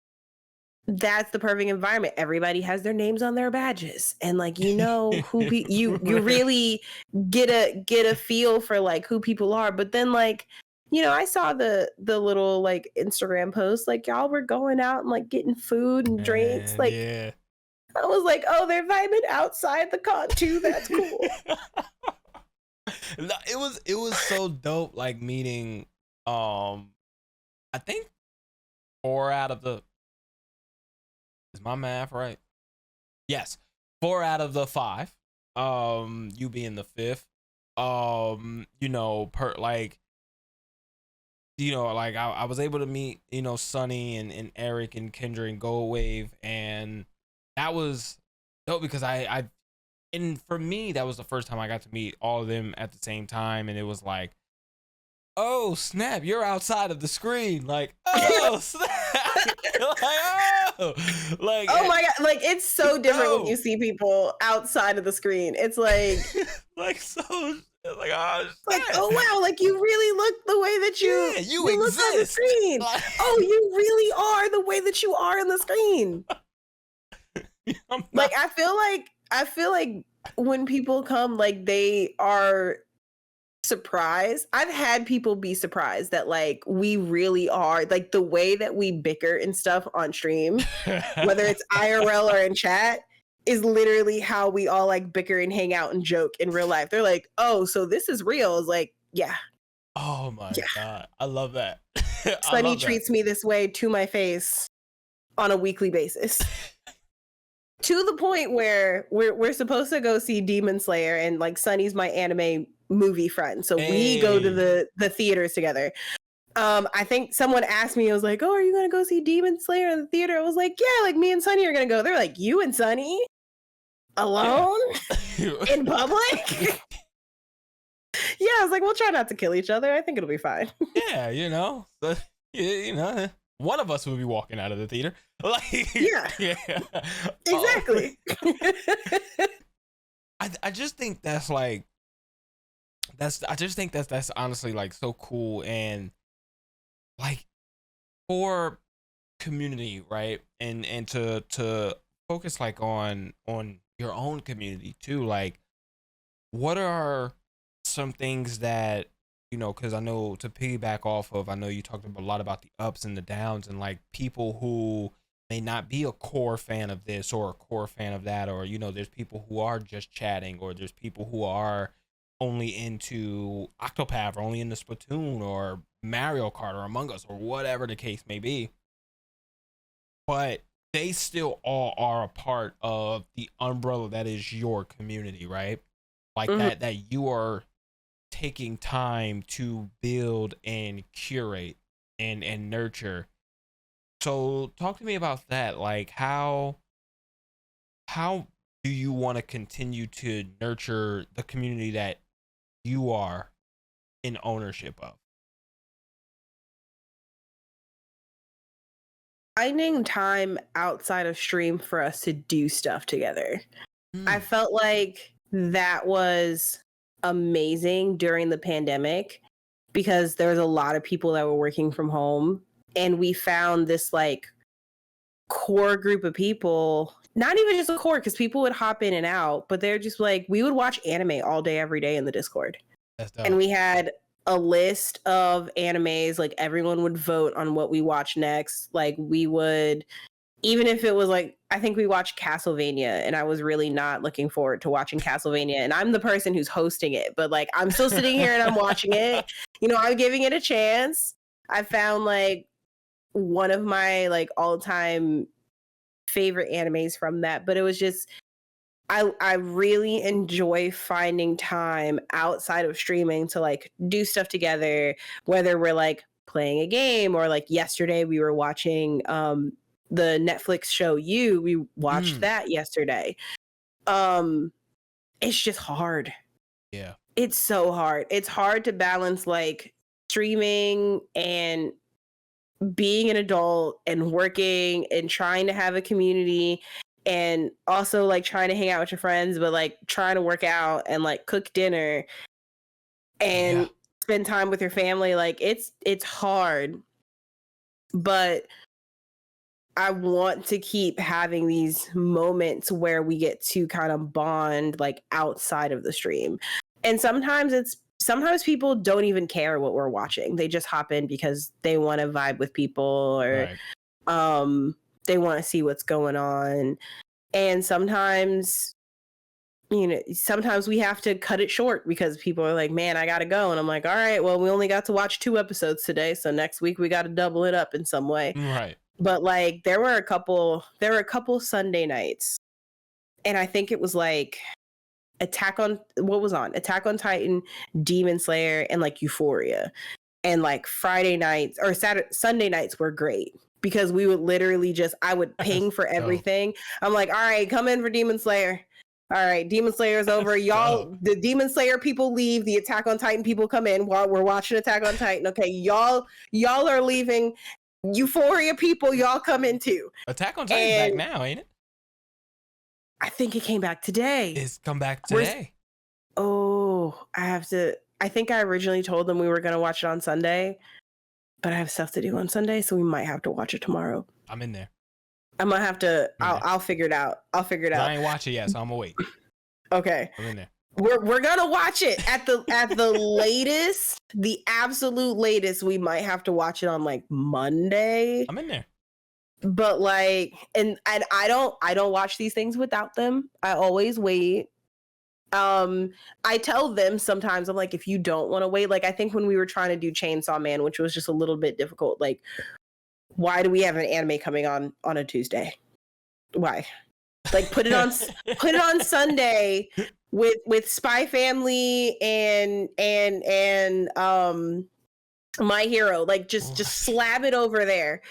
the perfect environment. Everybody has their names on their badges, and like, you know who you really get a feel for like who people are. But then like, you know, I saw the little like Instagram posts, like y'all were going out and like getting food and drinks. Like, I was like, oh, they're vibing outside the con too. That's cool. It was so dope, like meeting I think 4 out of the, is my math right? Yes. 4 out of the 5. You being the 5th. You know, I was able to meet, you know, Sunny and Eric and Kendra and Gold Wave, and that was dope because and for me, that was the first time I got to meet all of them at the same time, and it was like, oh snap, you're outside of the screen. Like, oh snap. Like, oh my god, like it's so different when you see people outside of the screen. It's like like so like, oh wow, like you really look the way that you exist look on the screen. Like, oh, you really are the way that you are on the screen. Like I feel like when people come, like they are surprised. I've had people be surprised that like we really are, like the way that we bicker and stuff on stream, whether it's IRL or in chat, is literally how we all like bicker and hang out and joke in real life. They're like, oh, so this is real. It's like, yeah. Oh my god, I love that. Sunny treats me this way to my face on a weekly basis. To the point where we're supposed to go see Demon Slayer, and like Sunny's my anime movie friend, so we go to the theaters together. I think someone asked me, I was like, oh, are you gonna go see Demon Slayer in the theater? I was like, yeah, like me and Sunny are gonna go. They're like, you and Sunny alone in public? Yeah, I was like, we'll try not to kill each other. I think it'll be fine. Yeah, you know, one of us will be walking out of the theater. Like, yeah. Exactly. I just think that's like, that's honestly like so cool, and like for community, right? And to focus like on your own community too. Like, what are some things that, you know, because I know, to piggyback off of, I know you talked a lot about the ups and the downs, and like people who may not be a core fan of this or a core fan of that, or, you know, there's people who are just chatting, or there's people who are only into Octopath, or only into Splatoon, or Mario Kart, or Among Us, or whatever the case may be. But they still all are a part of the umbrella that is your community, right? Like that you are taking time to build and curate and nurture. So talk to me about that. Like, how do you want to continue to nurture the community that you are in ownership of? Finding time outside of stream for us to do stuff together. I felt like that was amazing during the pandemic because there was a lot of people that were working from home, and we found this like core group of people, not even just a core, because people would hop in and out, but they're just like, we would watch anime all day, every day in the Discord. That's dope. And we had a list of animes, like everyone would vote on what we watch next. Like we would, even if it was like, I think we watched Castlevania, and I was really not looking forward to watching Castlevania, and I'm the person who's hosting it, but like I'm still sitting here and I'm watching it. You know, I'm giving it a chance. I found like one of my like all-time favorite animes from that, but it was just, I really enjoy finding time outside of streaming to like do stuff together, whether we're like playing a game, or like yesterday we were watching the Netflix show we watched that yesterday. It's just hard. Yeah. It's so hard. It's hard to balance like streaming and being an adult and working and trying to have a community, and also like trying to hang out with your friends, but like trying to work out and like cook dinner and spend time with your family. Like it's hard, but I want to keep having these moments where we get to kind of bond like outside of the stream. And sometimes people don't even care what we're watching. They just hop in because they want to vibe with people, or they want to see what's going on. And sometimes, you know, sometimes we have to cut it short because people are like, man, I gotta go. And I'm like, all right, well, we only got to watch 2 episodes today, so next week we got to double it up in some way. Right. But like there were a couple Sunday nights, and I think it was like Attack on Titan, Demon Slayer, and like Euphoria. And like Friday nights or Sunday nights were great because we would literally I would ping for everything. I'm like, all right, come in for Demon Slayer. All right, Demon Slayer is over. Y'all, the Demon Slayer people leave. The Attack on Titan people come in while we're watching Attack on Titan. Okay, y'all are leaving. Euphoria people, y'all come in too. Attack on Titan's back now, ain't it? I think it came back today. It's come back today. I think I originally told them we were going to watch it on Sunday, but I have stuff to do on Sunday, so we might have to watch it tomorrow. I'm in there. I might have to. I'll figure it out. I ain't watch it yet, so I'm gonna wait. Okay. I'm in there. We're gonna watch it at the latest, the absolute latest. We might have to watch it on like Monday. I'm in there. But like, and I don't watch these things without them. I always wait. I tell them sometimes, I'm like, if you don't want to wait, like I think when we were trying to do Chainsaw Man, which was just a little bit difficult, like, why do we have an anime coming on a Tuesday? Why? Like put it on Sunday with Spy Family and My Hero. Like just slap it over there.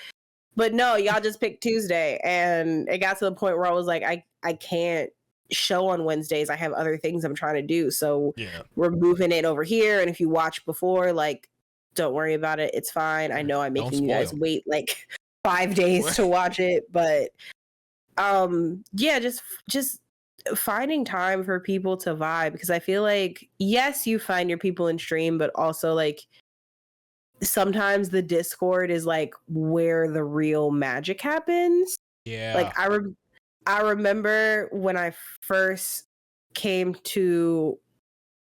But no, y'all just picked Tuesday, and it got to the point where I was like, I can't show on Wednesdays. I have other things I'm trying to do. So we're moving it over here. And if you watch before, like, don't worry about it. It's fine. I know I'm making you guys wait like 5 days to watch it. But just finding time for people to vibe, because I feel like, yes, you find your people in stream, but also like sometimes the Discord is like where the real magic happens. Yeah. Like I remember when I first came to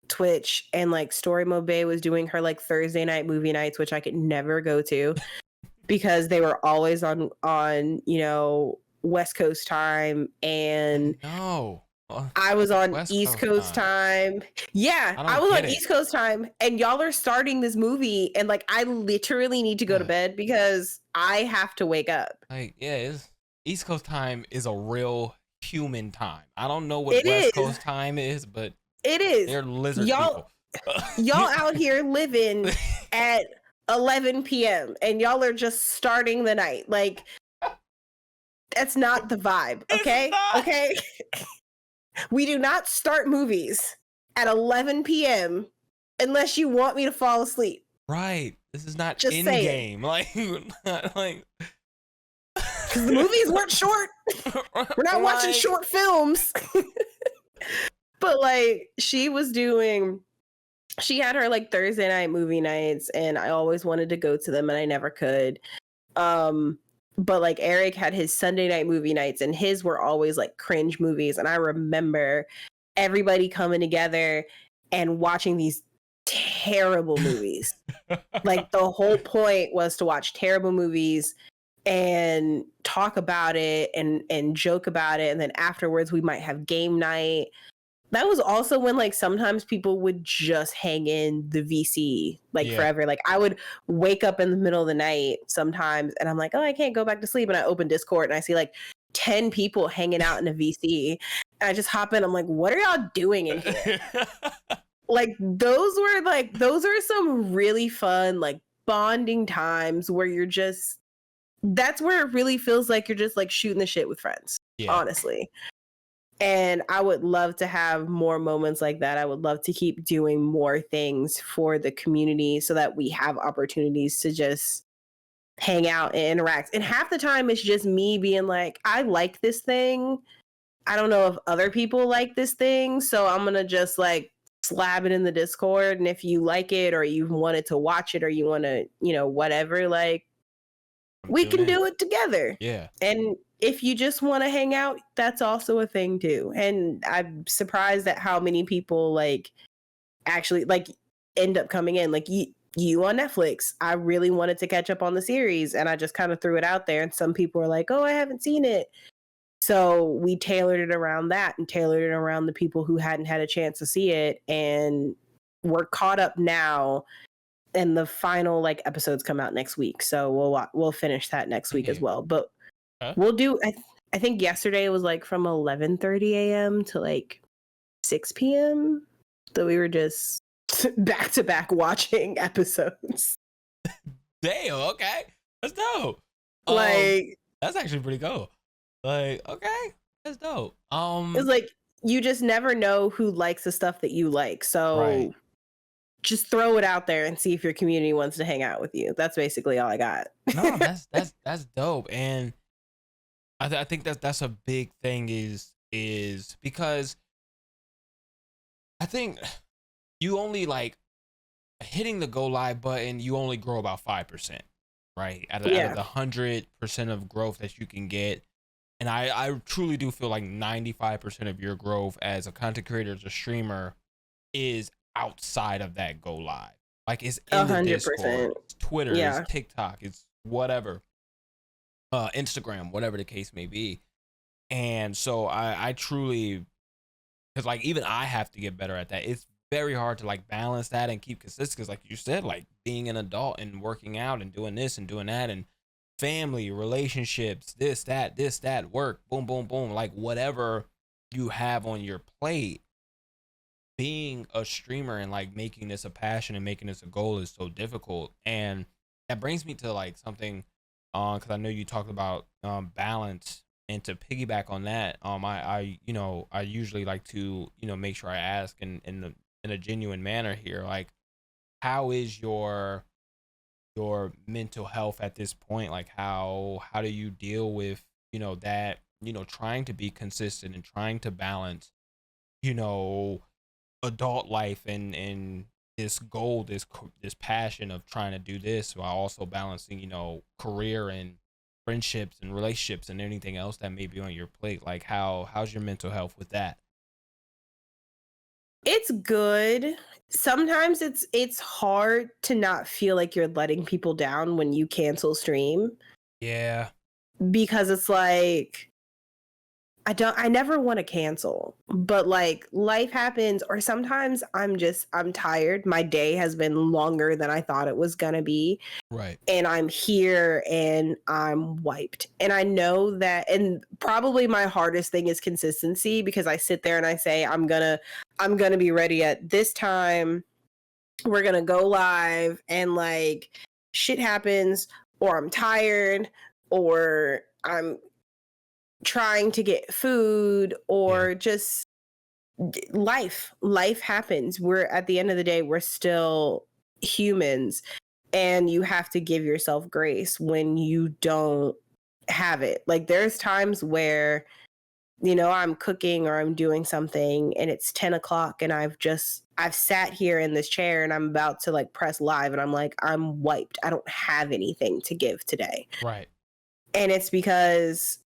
Twitch and like Story Mode Bay was doing her like Thursday night movie nights, which I could never go to because they were always on West Coast time, and no, I was on West East Coast time. Yeah, I was on East Coast time, and y'all are starting this movie, and like I literally need to go to bed because I have to wake up. Like, yeah, East Coast time is a real human time. I don't know what West Coast time is, but it is. They're lizard people. Y'all out here living at 11 p.m. and y'all are just starting the night. Like, that's not the vibe, okay? Okay? We do not start movies at 11 p.m. unless you want me to fall asleep. Right. This is not just in-game. Like, because the movies weren't short. We're not watching short films. But like she had her like Thursday night movie nights, and I always wanted to go to them and I never could. But like Eric had his Sunday night movie nights, and his were always like cringe movies. And I remember everybody coming together and watching these terrible movies. Like the whole point was to watch terrible movies and talk about it and joke about it. And then afterwards we might have game night. That was also when like sometimes people would just hang in the VC forever. Like I would wake up in the middle of the night sometimes and I'm like, oh, I can't go back to sleep. And I open Discord and I see like 10 people hanging out in a VC. And I just hop in. I'm like, what are y'all doing in here? Like those are some really fun, like bonding times where that's where it really feels like you're just like shooting the shit with friends, honestly. And I would love to have more moments like that. I would love to keep doing more things for the community so that we have opportunities to just hang out and interact. And half the time it's just me being like, I like this thing. I don't know if other people like this thing. So I'm going to just like slab it in the Discord. And if you like it or you wanted to watch it or you want to, whatever, like we can do it together. Yeah. And if you just want to hang out, that's also a thing too. And I'm surprised at how many people like actually like end up coming in. Like you on Netflix, I really wanted to catch up on the series and I just kind of threw it out there. And some people are like, oh, I haven't seen it. So we tailored it around that and tailored it around the people who hadn't had a chance to see it. And we're caught up now. And the final like episodes come out next week. So we'll finish that next week as well. But we'll do, I think yesterday was like from 11:30 a.m. to like 6 p.m. So we were just back to back watching episodes. Damn, okay. That's dope. Like that's actually pretty cool. Like, okay, that's dope. It's like you just never know who likes the stuff that you like. So just throw it out there and see if your community wants to hang out with you. That's basically all I got. No, that's dope. And I think that's a big thing is because I think you only like hitting the go live button, you only grow about 5%, right? Out of the 100% of growth that you can get. And I truly do feel like 95% of your growth as a content creator, as a streamer, is outside of that go live. Like it's in 100%. The Discord, it's Twitter, it's TikTok, it's whatever. Instagram, whatever the case may be. And so I truly, because like even I have to get better at that. It's very hard to like balance that and keep consistent because like you said, like being an adult and working out and doing this and doing that and family, relationships, this, that, work, boom, boom, boom, like whatever you have on your plate, being a streamer and like making this a passion and making this a goal is so difficult. And that brings me to like something, because I know you talked about balance, and to piggyback on that, I usually like to make sure I ask in a genuine manner here, like how is your mental health at this point? Like how do you deal with that trying to be consistent and trying to balance adult life and this goal, this passion of trying to do this while also balancing career and friendships and relationships and anything else that may be on your plate? Like how's your mental health with that? It's good. Sometimes it's hard to not feel like you're letting people down when you cancel stream, Yeah. because it's like I never want to cancel, but like life happens, or sometimes I'm tired. My day has been longer than I thought it was gonna be. Right. And I'm here and I'm wiped. And I know that, and probably my hardest thing is consistency, because I sit there and I say, I'm gonna be ready at this time. We're gonna go live, and like shit happens, or I'm tired, or I'm trying to get food, or just life happens. We're, at the end of the day, we're still humans, and you have to give yourself grace when you don't have it. Like there's times where, you know, I'm cooking or I'm doing something and it's 10 o'clock and I've sat here in this chair and I'm about to like press live, and I'm like, I'm wiped. I don't have anything to give today. Right. And it's because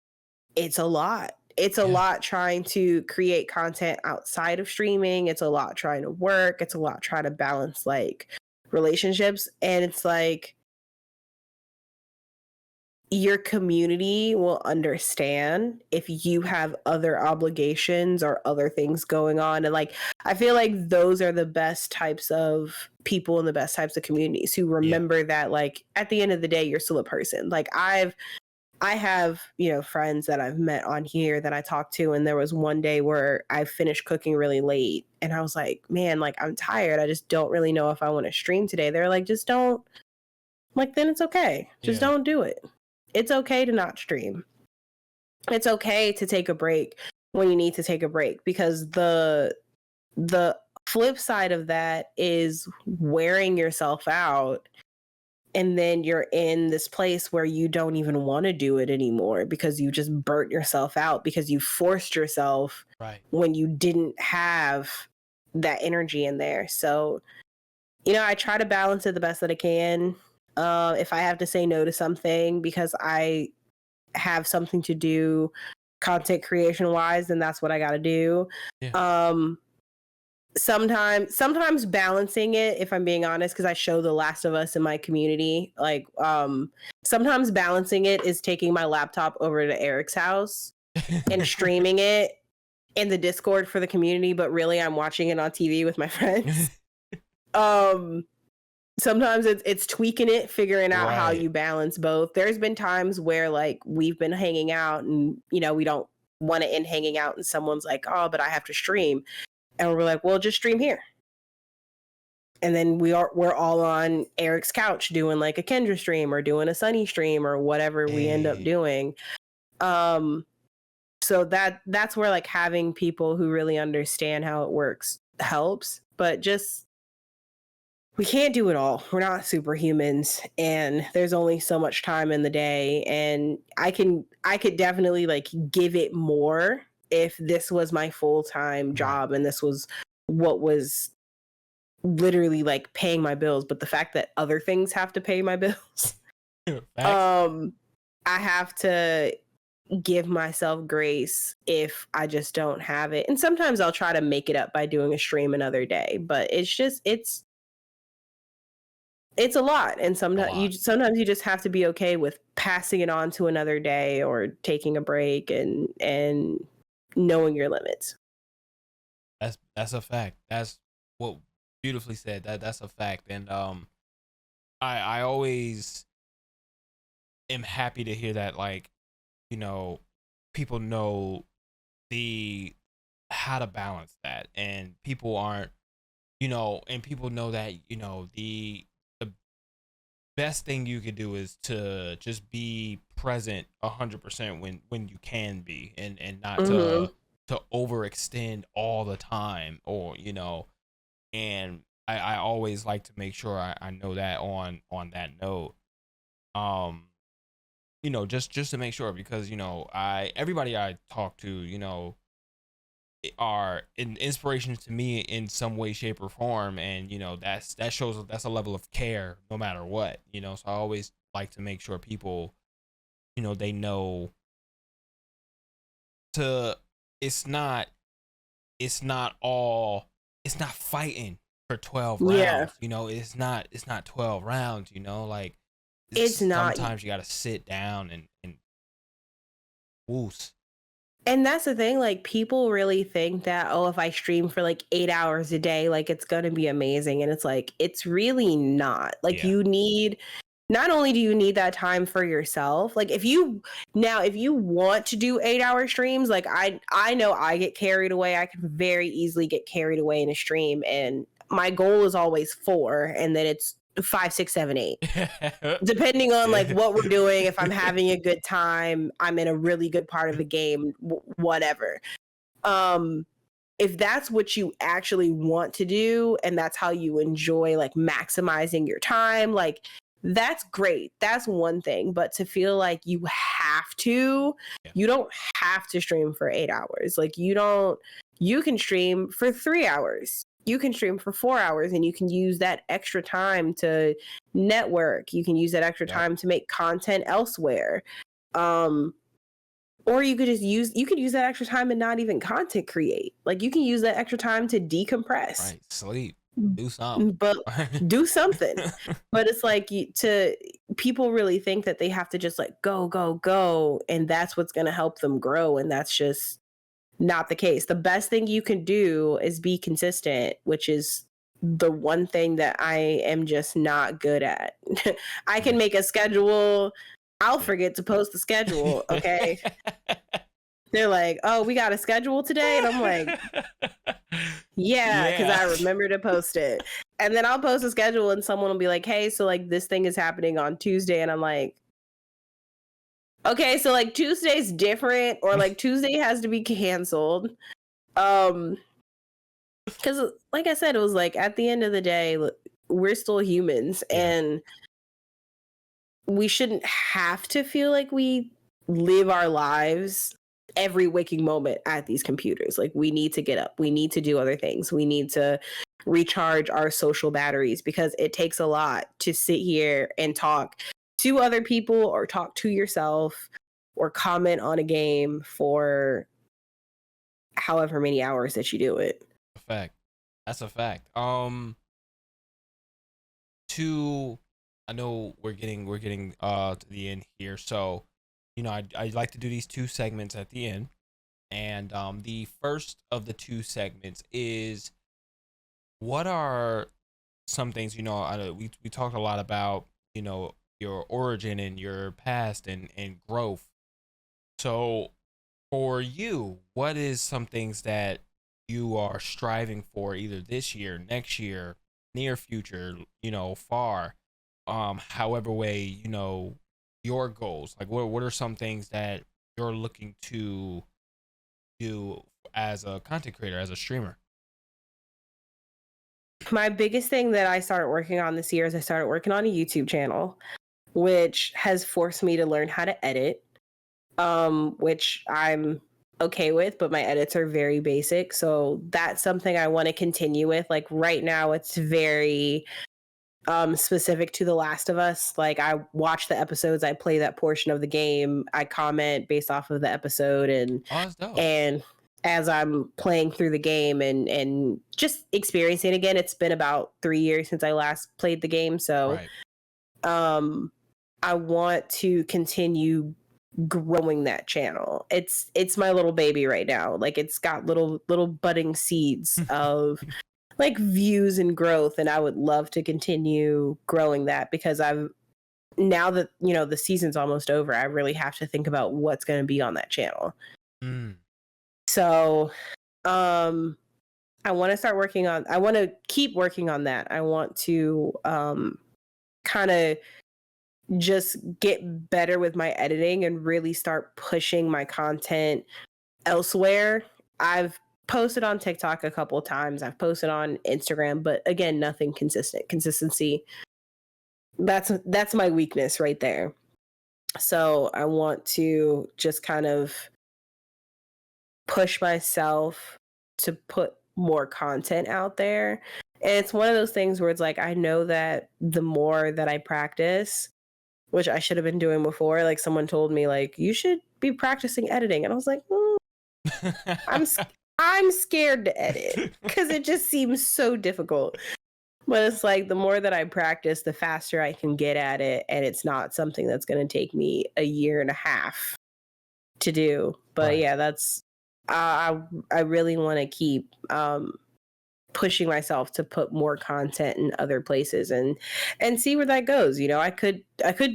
it's a lot. It's a lot trying to create content outside of streaming. It's a lot trying to work. It's a lot trying to balance like relationships. And it's like, your community will understand if you have other obligations or other things going on. And like, I feel like those are the best types of people and the best types of communities who remember that, like, at the end of the day, you're still a person. Like I have, you know, friends that I've met on here that I talk to, and there was one day where I finished cooking really late and I was like, man, like I'm tired. I just don't really know if I want to stream today. They're like, just don't. Like, then it's okay. Just don't do it. It's okay to not stream. It's okay to take a break when you need to take a break, because the flip side of that is wearing yourself out. And then you're in this place where you don't even want to do it anymore because you just burnt yourself out, because you forced yourself when you didn't have that energy in there. So, you know, I try to balance it the best that I can. If I have to say no to something because I have something to do content creation wise, then that's what I got to do. Sometimes balancing it, if I'm being honest, because I show The Last of Us in my community, like sometimes balancing it is taking my laptop over to Eric's house and streaming it in the Discord for the community, but really I'm watching it on TV with my friends. Sometimes it's tweaking it, figuring out how you balance both. There's been times where like we've been hanging out and, you know, we don't want to end hanging out and someone's like, oh, but I have to stream. And we're like, well, just stream here. And then we're all on Eric's couch doing like a Kendra stream or doing a Sunny stream or whatever we end up doing. So that's where like having people who really understand how it works helps. But just, we can't do it all. We're not superhumans, and there's only so much time in the day. And I could definitely like give it more if this was my full-time job and this was what was literally like paying my bills. But the fact that other things have to pay my bills, I have to give myself grace if I just don't have it. And sometimes I'll try to make it up by doing a stream another day, but it's a lot. And sometimes you just have to be okay with passing it on to another day or taking a break and knowing your limits. That's a fact. That's what beautifully said. That's a fact. And I always am happy to hear that, like, you know, people know how to balance that, and people aren't, you know, and people know that, you know, the best thing you could do is to just be present 100% when you can be, and not to overextend all the time, or, you know. And I always like to make sure I know that on that note, you know, just to make sure, because, you know, everybody I talk to, you know, are inspirations to me in some way, shape, or form. And, you know, that shows that's a level of care no matter what, you know. So I always like to make sure people, they know to it's not fighting for 12 Yeah. rounds. It's not 12 rounds, like It's not. Sometimes you got to sit down and woos. And that's the thing, like, people really think that, oh, if I stream for like 8 hours a day, like, it's going to be amazing. And it's like, it's really not. Like, Yeah. not only do you need that time for yourself, like, if you want to do 8-hour streams, like, I know I get carried away. I can very easily get carried away in a stream. And my goal is always 4, and then it's 5, 6, 7, 8. Depending on like what we're doing, if I'm having a good time, I'm in a really good part of the game, whatever. If that's what you actually want to do and that's how you enjoy like maximizing your time, like that's great. That's one thing. But to feel like you don't have to stream for 8 hours. Like you can stream for 3 hours. You can stream for 4 hours, and you can use that extra time to network. You can use that extra time to make content elsewhere. Or you could use that extra time and not even content create. Like you can use that extra time to decompress. Right. Sleep. Do something. But do something. But it's like people really think that they have to just like go, and that's what's going to help them grow. And that's just not the case. The best thing you can do is be consistent, which is the one thing that I am just not good at. I can make a schedule. I'll forget to post the schedule. Okay. They're like, oh, we got a schedule today. And I'm like, yeah, because I remember to post it. And then I'll post a schedule and someone will be like, hey, so like this thing is happening on Tuesday. And I'm like, okay, so like Tuesday's different, or like Tuesday has to be canceled. Because like I said, it was like at the end of the day, we're still humans, and we shouldn't have to feel like we live our lives every waking moment at these computers. Like we need to get up. We need to do other things. We need to recharge our social batteries, because it takes a lot to sit here and talk to other people or talk to yourself or comment on a game for however many hours that you do it. That's a fact. I know we're getting to the end here, so I like to do these 2 segments at the end, and the first of the 2 segments is, what are some things, we talked a lot about your origin and your past and growth. So for you, what is some things that you are striving for either this year, next year, near future, far, however way, your goals? Like what are some things that you're looking to do as a content creator, as a streamer? My biggest thing that I started working on this year is I started working on a YouTube channel, which has forced me to learn how to edit, which I'm okay with, but my edits are very basic. So that's something I want to continue with. Like right now, it's very specific to The Last of Us. Like I watch the episodes, I play that portion of the game, I comment based off of the episode, and as I'm playing through the game and just experiencing it again. It's been about 3 years since I last played the game, so I want to continue growing that channel. It's my little baby right now. Like it's got little budding seeds of like views and growth, and I would love to continue growing that, because now that the season's almost over, I really have to think about what's going to be on that channel. So I want to keep working on that. I want to kind of just get better with my editing and really start pushing my content elsewhere. I've posted on TikTok a couple of times. I've posted on Instagram, but again, nothing consistent. Consistency. That's my weakness right there. So I want to just kind of push myself to put more content out there. And it's one of those things where it's like, I know that the more that I practice, which I should have been doing before. Like someone told me, like, you should be practicing editing, and I was like, I'm scared to edit because it just seems so difficult. But it's like the more that I practice, the faster I can get at it, and it's not something that's going to take me a year and a half to do. But yeah, that's I really want to keep pushing myself to put more content in other places and see where that goes. You know, I could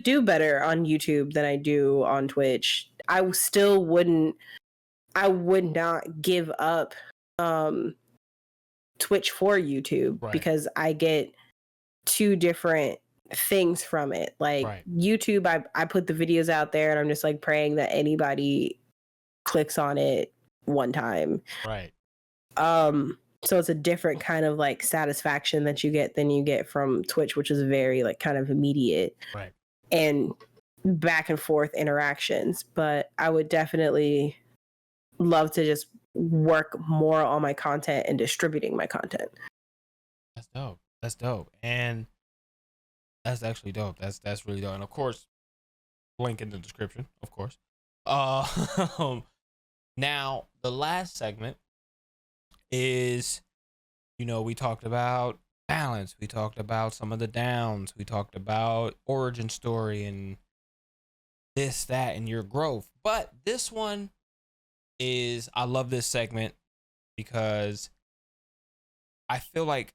do better on YouTube than I do on Twitch. I would not give up Twitch for YouTube because I get two different things from it. Like YouTube, I put the videos out there and I'm just like praying that anybody clicks on it one time. Right. So it's a different kind of like satisfaction that you get than you get from Twitch, which is very like kind of immediate and back and forth interactions. But I would definitely love to just work more on my content and distributing my content. That's dope. And that's actually dope. That's really dope. And of course, link in the description, of course. Now the last segment is, you know, we talked about balance, we talked about some of the downs, we talked about origin story and this, that, and your growth. But this one is, I love this segment because I feel like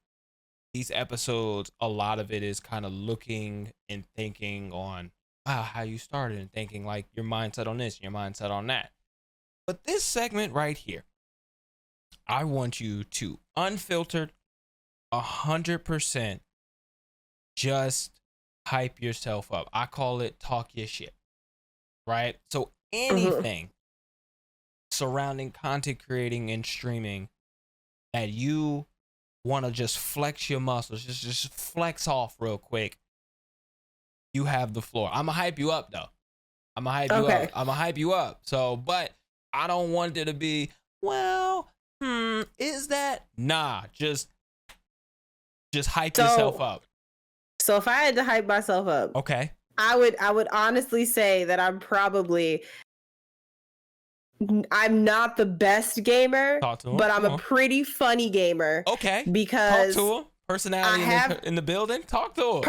these episodes, a lot of it is kind of looking and thinking on, wow, how you started, and thinking like your mindset on this, your mindset on that. But this segment right here, I want you to unfiltered 100% just hype yourself up. I call it talk your shit, right? So anything surrounding content creating and streaming that you want to just flex your muscles, just flex off real quick, you have the floor. I'm gonna hype you up though. I'm gonna hype you up. So, but I don't want it to be, well, is that? Nah, just hype yourself up. So if I had to hype myself up, okay, I would honestly say that I'm not the best gamer, but I'm a pretty funny gamer. Okay, because talk to him. Personality in the building. Talk to him.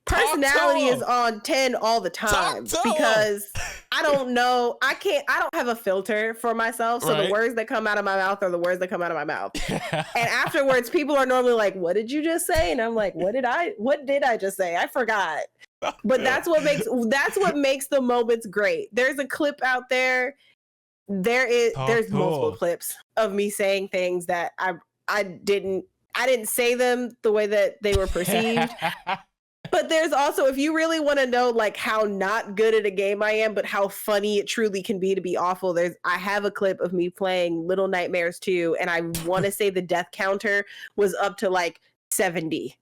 Personality is on 10 all the time because I don't know. I don't have a filter for myself. So the words that come out of my mouth are the words that come out of my mouth. And afterwards, people are normally like, "What did you just say?" And I'm like, "What did I just say? I forgot." But that's what makes the moments great. There's a clip out there. There's multiple clips of me saying things that I didn't say them the way that they were perceived. But there's also, if you really want to know like how not good at a game I am, but how funny it truly can be to be awful, I have a clip of me playing Little Nightmares 2, and I want to say the death counter was up to like 70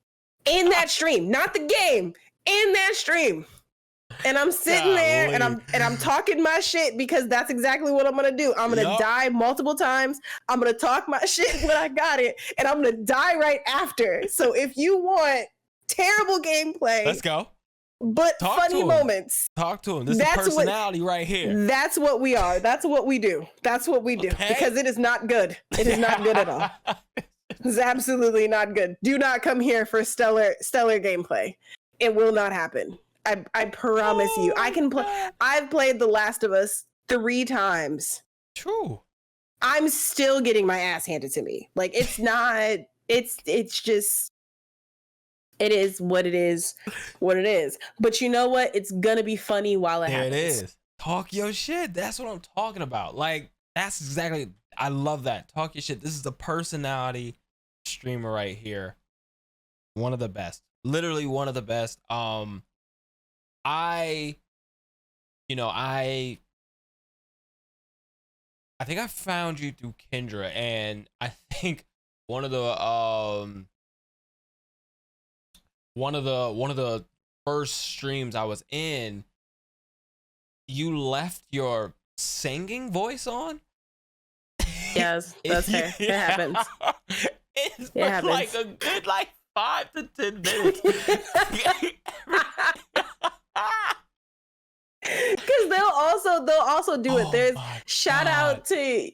in that stream, not the game, in that stream. And I'm sitting there and I'm talking my shit because that's exactly what I'm gonna do. I'm gonna die multiple times. I'm gonna talk my shit when I got it, and I'm gonna die right after. So if you want terrible gameplay, let's go. But funny moments. Talk to him. This is personality right here. That's what we are. That's what we do. That's what we do. Okay. Because it is not good. It is not good at all. It's absolutely not good. Do not come here for stellar gameplay. It will not happen. I promise you. I can play. I've played The Last of Us 3 times. True. I'm still getting my ass handed to me. Like, it's not. It's just. It is what it is. What it is. But you know what? It's gonna be funny while it happens. It is. Talk your shit. That's what I'm talking about. Like, that's exactly. I love that. Talk your shit. This is the personality streamer right here. One of the best. Literally one of the best. I think I found you through Kendra, and I think one of the first streams I was in, you left your singing voice on. Yes, that's fair. It happens. It happens. Like a good 5 to 10 minutes. Because they'll also do it. There's shout out to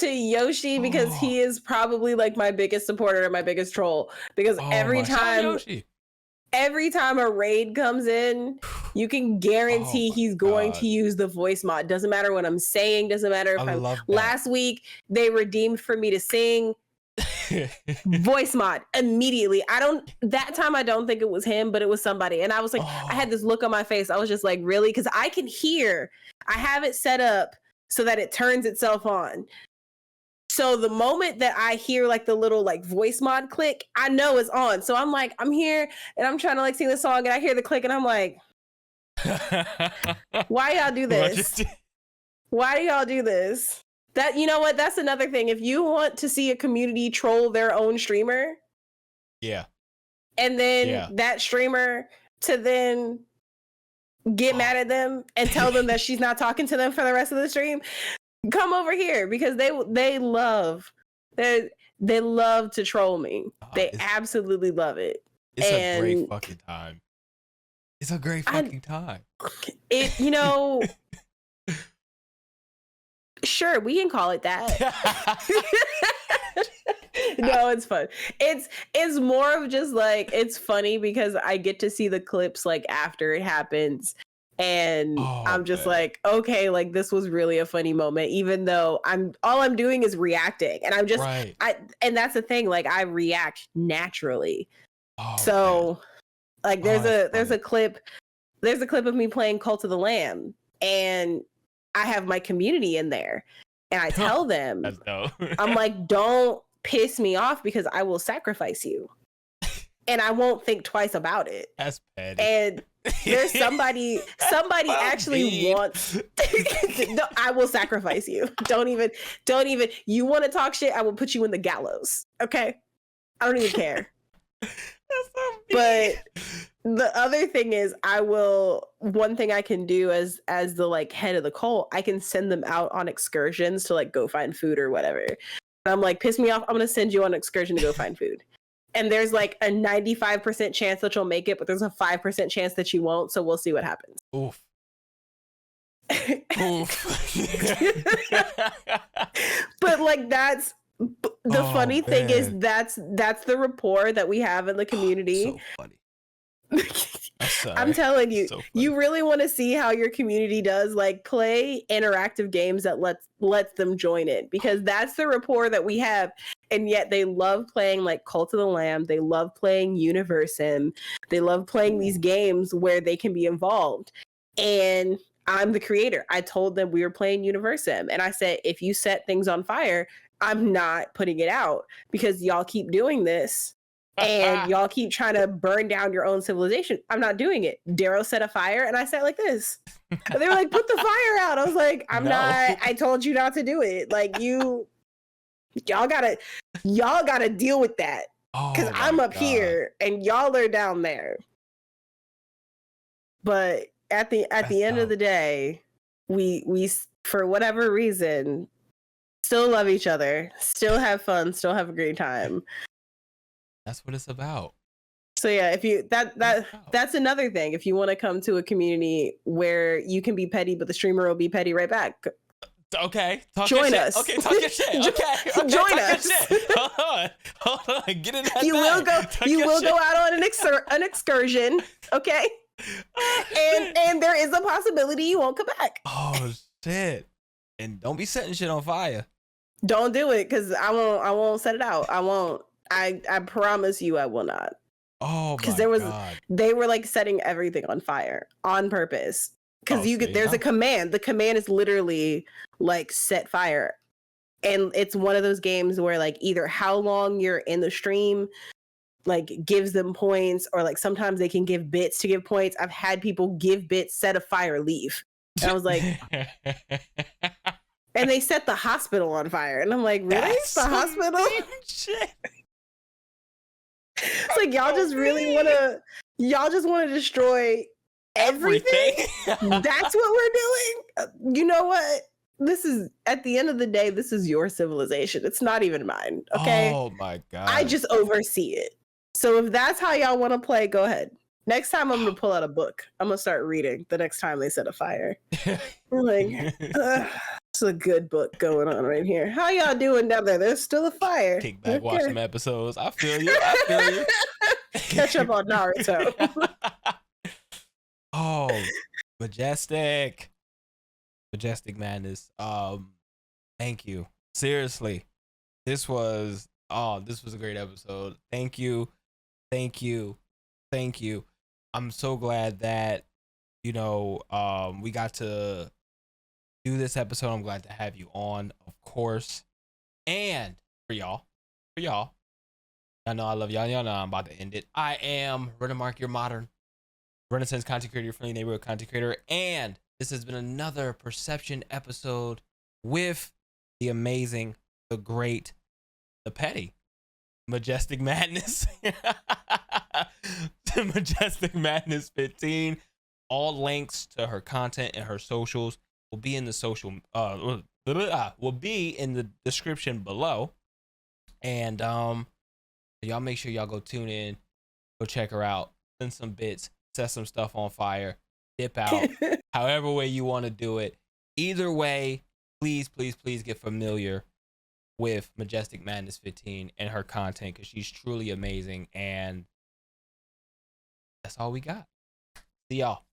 Yoshi, because he is probably like my biggest supporter and my biggest troll. Because every time a raid comes in, you can guarantee he's going to use the voice mod. Doesn't matter what I'm saying. Doesn't matter if last week they redeemed for me to sing. Voice mod immediately. That time I don't think it was him, but it was somebody, and I was like, I had this look on my face. I was just like, really? Because I can hear. I have it set up so that it turns itself on. So the moment that I hear like the little like voice mod click, I know it's on. So I'm like, I'm here and I'm trying to like sing the song, and I hear the click, and I'm like, why y'all do this? Why do y'all do this? That, you know what? That's another thing. If you want to see a community troll their own streamer, and then that streamer to then get mad at them and tell them that she's not talking to them for the rest of the stream, come over here, because they love to troll me. They absolutely love it. It's a great fucking time. It's a great fucking time. It, you know. Sure, we can call it that. No, it's fun. It's more of just like, it's funny because I get to see the clips like after it happens, and I'm just like, okay, like this was really a funny moment, even though all I'm doing is reacting, and I'm just and that's the thing, like I react naturally. Like there's a clip of me playing Cult of the Lamb, and I have my community in there, and I tell them, I'm like, don't piss me off, because I will sacrifice you, and I won't think twice about it. That's petty. And there's somebody actually wants. No, I will sacrifice you. Don't even. You want to talk shit? I will put you in the gallows. Okay, I don't even care. But the other thing is, one thing I can do as the like head of the cult, I can send them out on excursions to like go find food or whatever. And I'm like, piss me off, I'm gonna send you on an excursion to go find food. And there's like a 95% chance that you'll make it, but there's a 5% chance that you won't. So we'll see what happens. Oof. But like the funny thing is that's the rapport that we have in the community. So funny. I'm telling you, you really want to see how your community does, like play interactive games that lets them join it, because that's the rapport that we have. And yet they love playing like Cult of the Lamb. They love playing Universum. They love playing these games where they can be involved. And I'm the creator. I told them we were playing Universum, and I said, if you set things on fire, I'm not putting it out, because y'all keep doing this. And y'all keep trying to burn down your own civilization. I'm not doing it. Darrow set a fire, and I sat like this. And they were like, put the fire out. I was like, I'm not. I told you not to do it. Like y'all gotta deal with that, because I'm up here and y'all are down there. But at the end of the day, we for whatever reason still love each other, still have fun, still have a great time. That's what it's about. So yeah, if you that's another thing. If you want to come to a community where you can be petty, but the streamer will be petty right back. Okay, join us. Okay, talk your shit. Okay, join us. Hold on. Get in that. You will go out on an excursion. Okay, and there is a possibility you won't come back. Oh shit! And don't be setting shit on fire. Don't do it, because I won't set it out. I won't. I promise you I will not. Oh, because they were like setting everything on fire on purpose, because there's a command. The command is literally like set fire, and it's one of those games where like either how long you're in the stream like gives them points, or like sometimes they can give bits to give points. I've had people give bits, set a fire, leave, and I was like. And they set the hospital on fire, and I'm like, really? That's the hospital? Shit. It's like y'all just want to destroy everything. That's what we're doing. You know what? This is, at the end of the day, this is your civilization. It's not even mine. Okay. Oh my god. I just oversee it. So if that's how y'all want to play, go ahead. Next time I'm gonna pull out a book. I'm gonna start reading the next time they set a fire. Like, it's a good book going on right here. How y'all doing down there? There's still a fire. Kick back, watch some episodes. I feel you. I feel you. Catch up on Naruto. Oh, Majestic Madness. Thank you. Seriously, this was a great episode. Thank you. I'm so glad that we got to do this episode. I'm glad to have you on, of course. And for y'all, y'all know I love y'all. Y'all know I'm about to end it. I am RenaMarq, your modern Renaissance content creator, your friendly neighborhood content creator, and this has been another Per-Sception episode with the amazing, the great, the petty Majestic Madness. MajesticMadness15. All links to her content and her socials will be in the will be in the description below. And y'all make sure y'all go tune in, go check her out, send some bits, set some stuff on fire, dip out, however way you want to do it. Either way, please get familiar with MajesticMadness15 and her content, because she's truly amazing. And that's all we got. See y'all.